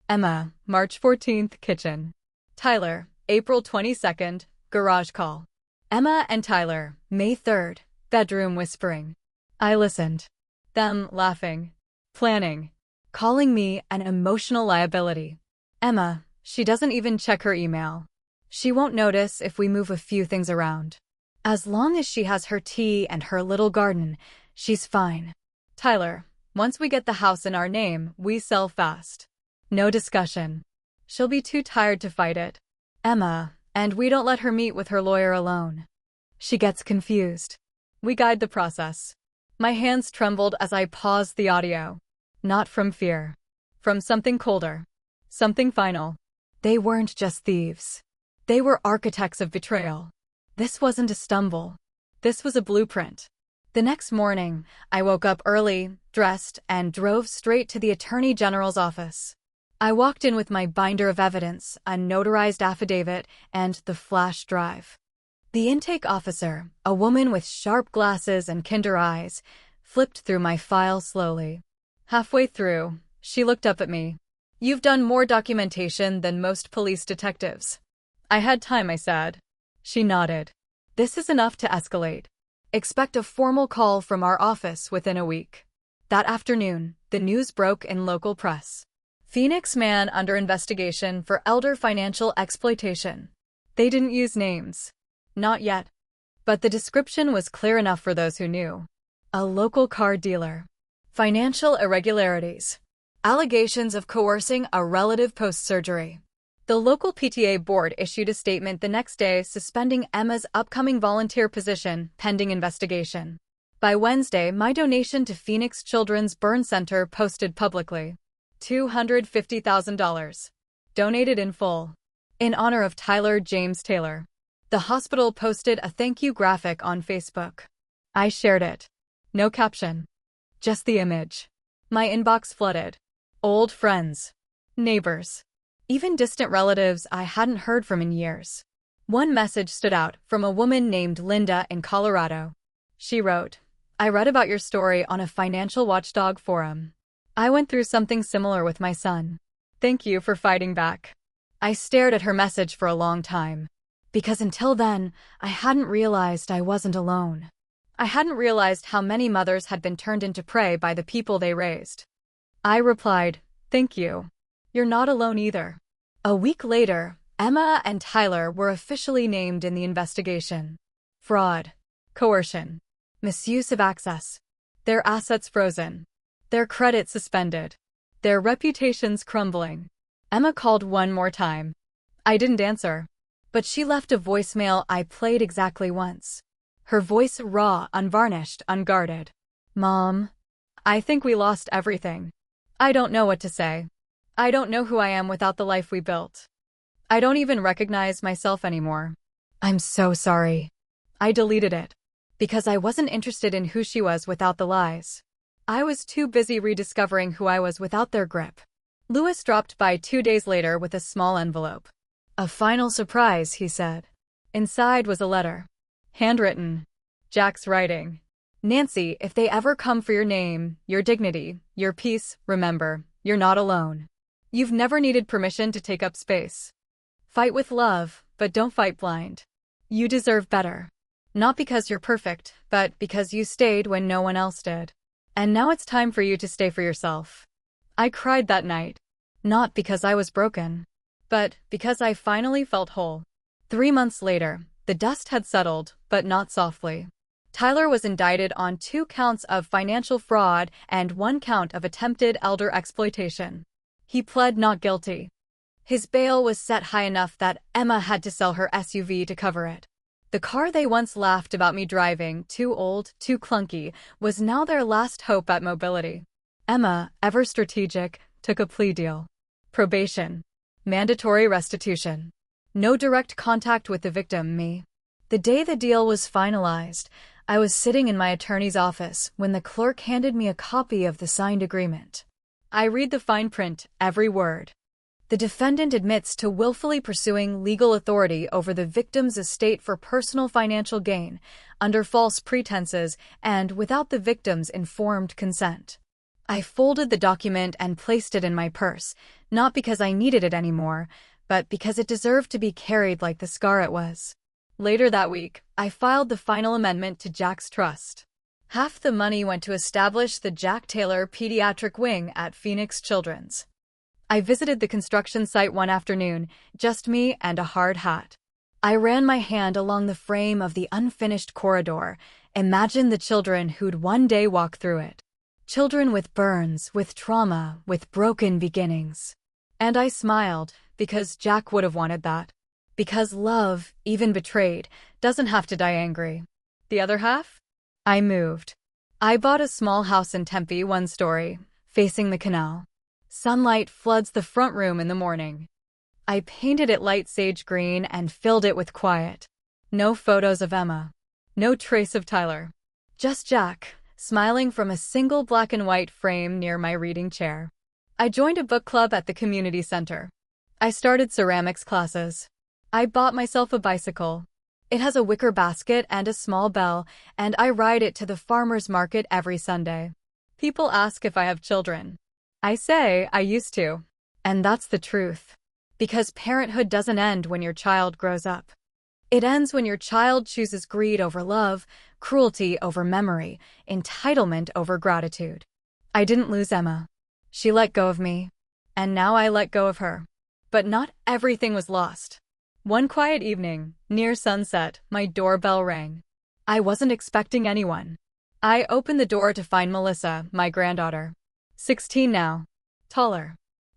Speaker 1: Emma, March 14th, kitchen. Tyler, April 22nd, garage call. Emma and Tyler, May 3rd, bedroom whispering. I listened. Them laughing. Planning. Calling me an emotional liability. Emma, she doesn't even check her email. She won't notice if we move a few things around. As long as she has her tea and her little garden, she's fine. Tyler, once we get the house in our name, we sell fast. No discussion. She'll be too tired to fight it. Emma, and we don't let her meet with her lawyer alone. She gets confused. We guide the process. My hands trembled as I paused the audio. Not from fear. From something colder. Something final. They weren't just thieves. They were architects of betrayal. This wasn't a stumble. This was a blueprint. The next morning, I woke up early, dressed, and drove straight to the Attorney General's office. I walked in with my binder of evidence, a notarized affidavit, and the flash drive. The intake officer, a woman with sharp glasses and kinder eyes, flipped through my file slowly. Halfway through, she looked up at me. You've done more documentation than most police detectives. I had time, I said. She nodded. This is enough to escalate. Expect a formal call from our office within a week. That afternoon, the news broke in local press. Phoenix man under investigation for elder financial exploitation. They didn't use names. Not yet. But the description was clear enough for those who knew. A local car dealer. Financial irregularities. Allegations of coercing a relative post-surgery. The local PTA board issued a statement the next day suspending Emma's upcoming volunteer position pending investigation. By Wednesday, my donation to Phoenix Children's Burn Center posted publicly. $250,000. Donated in full. In honor of Tyler James Taylor. The hospital posted a thank you graphic on Facebook. I shared it. No caption. Just the image. My inbox flooded. Old friends. Neighbors. Even distant relatives I hadn't heard from in years. One message stood out from a woman named Linda in Colorado. She wrote, I read about your story on a financial watchdog forum. I went through something similar with my son. Thank you for fighting back. I stared at her message for a long time. Because until then, I hadn't realized I wasn't alone. I hadn't realized how many mothers had been turned into prey by the people they raised. I replied, thank you. You're not alone either. A week later, Emma and Tyler were officially named in the investigation. Fraud, coercion, misuse of access. Their assets frozen. Their credit suspended. Their reputations crumbling. Emma called one more time. I didn't answer. But she left a voicemail I played exactly once. Her voice raw, unvarnished, unguarded. Mom, I think we lost everything. I don't know what to say. I don't know who I am without the life we built. I don't even recognize myself anymore. I'm so sorry. I deleted it. Because I wasn't interested in who she was without the lies. I was too busy rediscovering who I was without their grip. Louis dropped by 2 days later with a small envelope. A final surprise, he said. Inside was a letter. Handwritten. Jack's writing. Nancy, if they ever come for your name, your dignity, your peace, remember, you're not alone. You've never needed permission to take up space. Fight with love, but don't fight blind. You deserve better. Not because you're perfect, but because you stayed when no one else did. And now it's time for you to stay for yourself. I cried that night. Not because I was broken, but because I finally felt whole. 3 months later, the dust had settled, but not softly. Tyler was indicted on 2 counts of financial fraud and 1 count of attempted elder exploitation. He pled not guilty. His bail was set high enough that Emma had to sell her SUV to cover it. The car they once laughed about me driving, too old, too clunky, was now their last hope at mobility. Emma, ever strategic, took a plea deal. Probation. Mandatory restitution. No direct contact with the victim, me. The day the deal was finalized, I was sitting in my attorney's office when the clerk handed me a copy of the signed agreement. I read the fine print, every word. The defendant admits to willfully pursuing legal authority over the victim's estate for personal financial gain, under false pretenses and without the victim's informed consent. I folded the document and placed it in my purse, not because I needed it anymore, but because it deserved to be carried like the scar it was. Later that week, I filed the final amendment to Jack's trust. Half the money went to establish the Jack Taylor Pediatric Wing at Phoenix Children's. I visited the construction site one afternoon, just me and a hard hat. I ran my hand along the frame of the unfinished corridor, imagined the children who'd one day walk through it. Children with burns, with trauma, with broken beginnings. And I smiled, because Jack would have wanted that. Because love, even betrayed, doesn't have to die angry. The other half? I moved. I bought a small house in Tempe, 1-story, facing the canal. Sunlight floods the front room in the morning. I painted it light sage green and filled it with quiet. No photos of Emma. No trace of Tyler. Just Jack, smiling from a single black and white frame near my reading chair. I joined a book club at the community center. I started ceramics classes. I bought myself a bicycle. It has a wicker basket and a small bell, and I ride it to the farmer's market every Sunday. People ask if I have children. I say I used to. And that's the truth. Because parenthood doesn't end when your child grows up. It ends when your child chooses greed over love, cruelty over memory, entitlement over gratitude. I didn't lose Emma. She let go of me. And now I let go of her. But not everything was lost. One quiet evening, near sunset, my doorbell rang. I wasn't expecting anyone. I opened the door to find Melissa, my granddaughter. 16 now. Taller.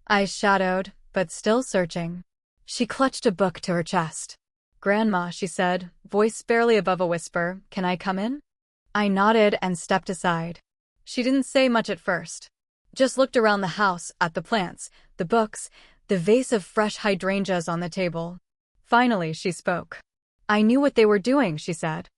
Speaker 1: Eyes shadowed, but still searching. She clutched a book to her chest. "Grandma," she said, voice barely above a whisper, "can I come in?" I nodded and stepped aside. She didn't say much at first. Just looked around the house, at the plants, the books, the vase of fresh hydrangeas on the table. Finally, she spoke. "I knew what they were doing," she said.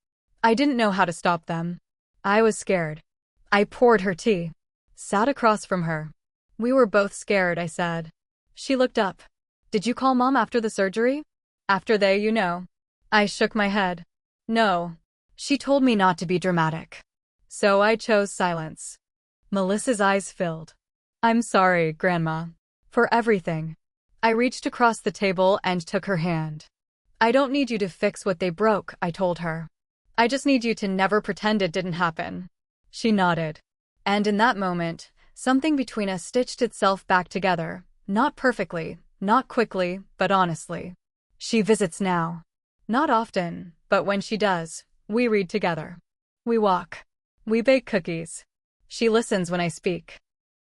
Speaker 1: "I didn't know how to stop them. I was scared." I poured her tea. Sat across from her. "We were both scared," I said. She looked up. "Did you call Mom after the surgery?" "After they, you know." I shook my head. "No. She told me not to be dramatic." So I chose silence. Melissa's eyes filled. "I'm sorry, Grandma. For everything." I reached across the table and took her hand. "I don't need you to fix what they broke," I told her. "I just need you to never pretend it didn't happen." She nodded. And in that moment, something between us stitched itself back together, not perfectly, not quickly, but honestly. She visits now. Not often, but when she does, we read together. We walk. We bake cookies. She listens when I speak.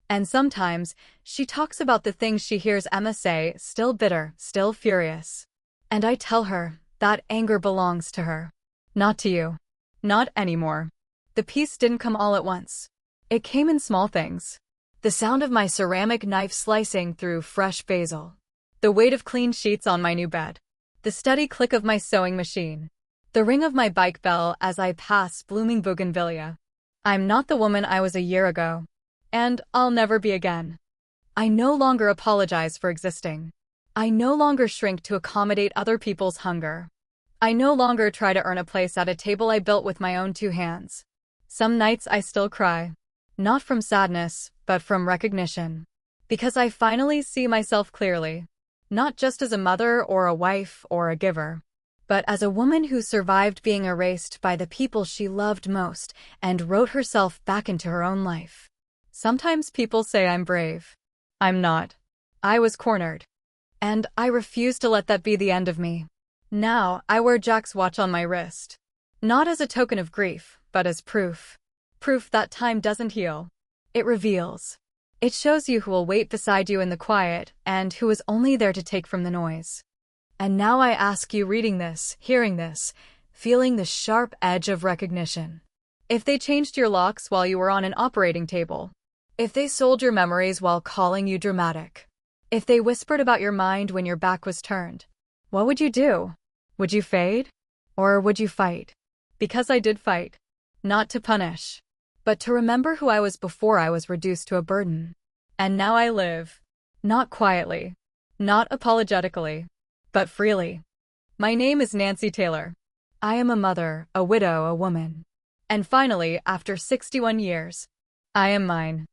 Speaker 1: And sometimes, she talks about the things she hears Emma say, still bitter, still furious. And I tell her, that anger belongs to her. Not to you. Not anymore. The peace didn't come all at once. It came in small things. The sound of my ceramic knife slicing through fresh basil. The weight of clean sheets on my new bed. The steady click of my sewing machine. The ring of my bike bell as I pass blooming bougainvillea. I'm not the woman I was a year ago. And I'll never be again. I no longer apologize for existing. I no longer shrink to accommodate other people's hunger. I no longer try to earn a place at a table I built with my own 2 hands. Some nights I still cry. Not from sadness, but from recognition. Because I finally see myself clearly. Not just as a mother or a wife or a giver, but as a woman who survived being erased by the people she loved most and wrote herself back into her own life. Sometimes people say I'm brave. I'm not. I was cornered. And I refuse to let that be the end of me. Now, I wear Jack's watch on my wrist. Not as a token of grief, but as proof. Proof that time doesn't heal. It reveals. It shows you who will wait beside you in the quiet and who is only there to take from the noise. And now I ask you, reading this, hearing this, feeling the sharp edge of recognition. If they changed your locks while you were on an operating table. If they sold your memories while calling you dramatic. If they whispered about your mind when your back was turned. What would you do? Would you fade? Or would you fight? Because I did fight. Not to punish. But to remember who I was before I was reduced to a burden. And now I live. Not quietly. Not apologetically. But freely. My name is Nancy Taylor. I am a mother, a widow, a woman. And finally, after 61 years, I am mine.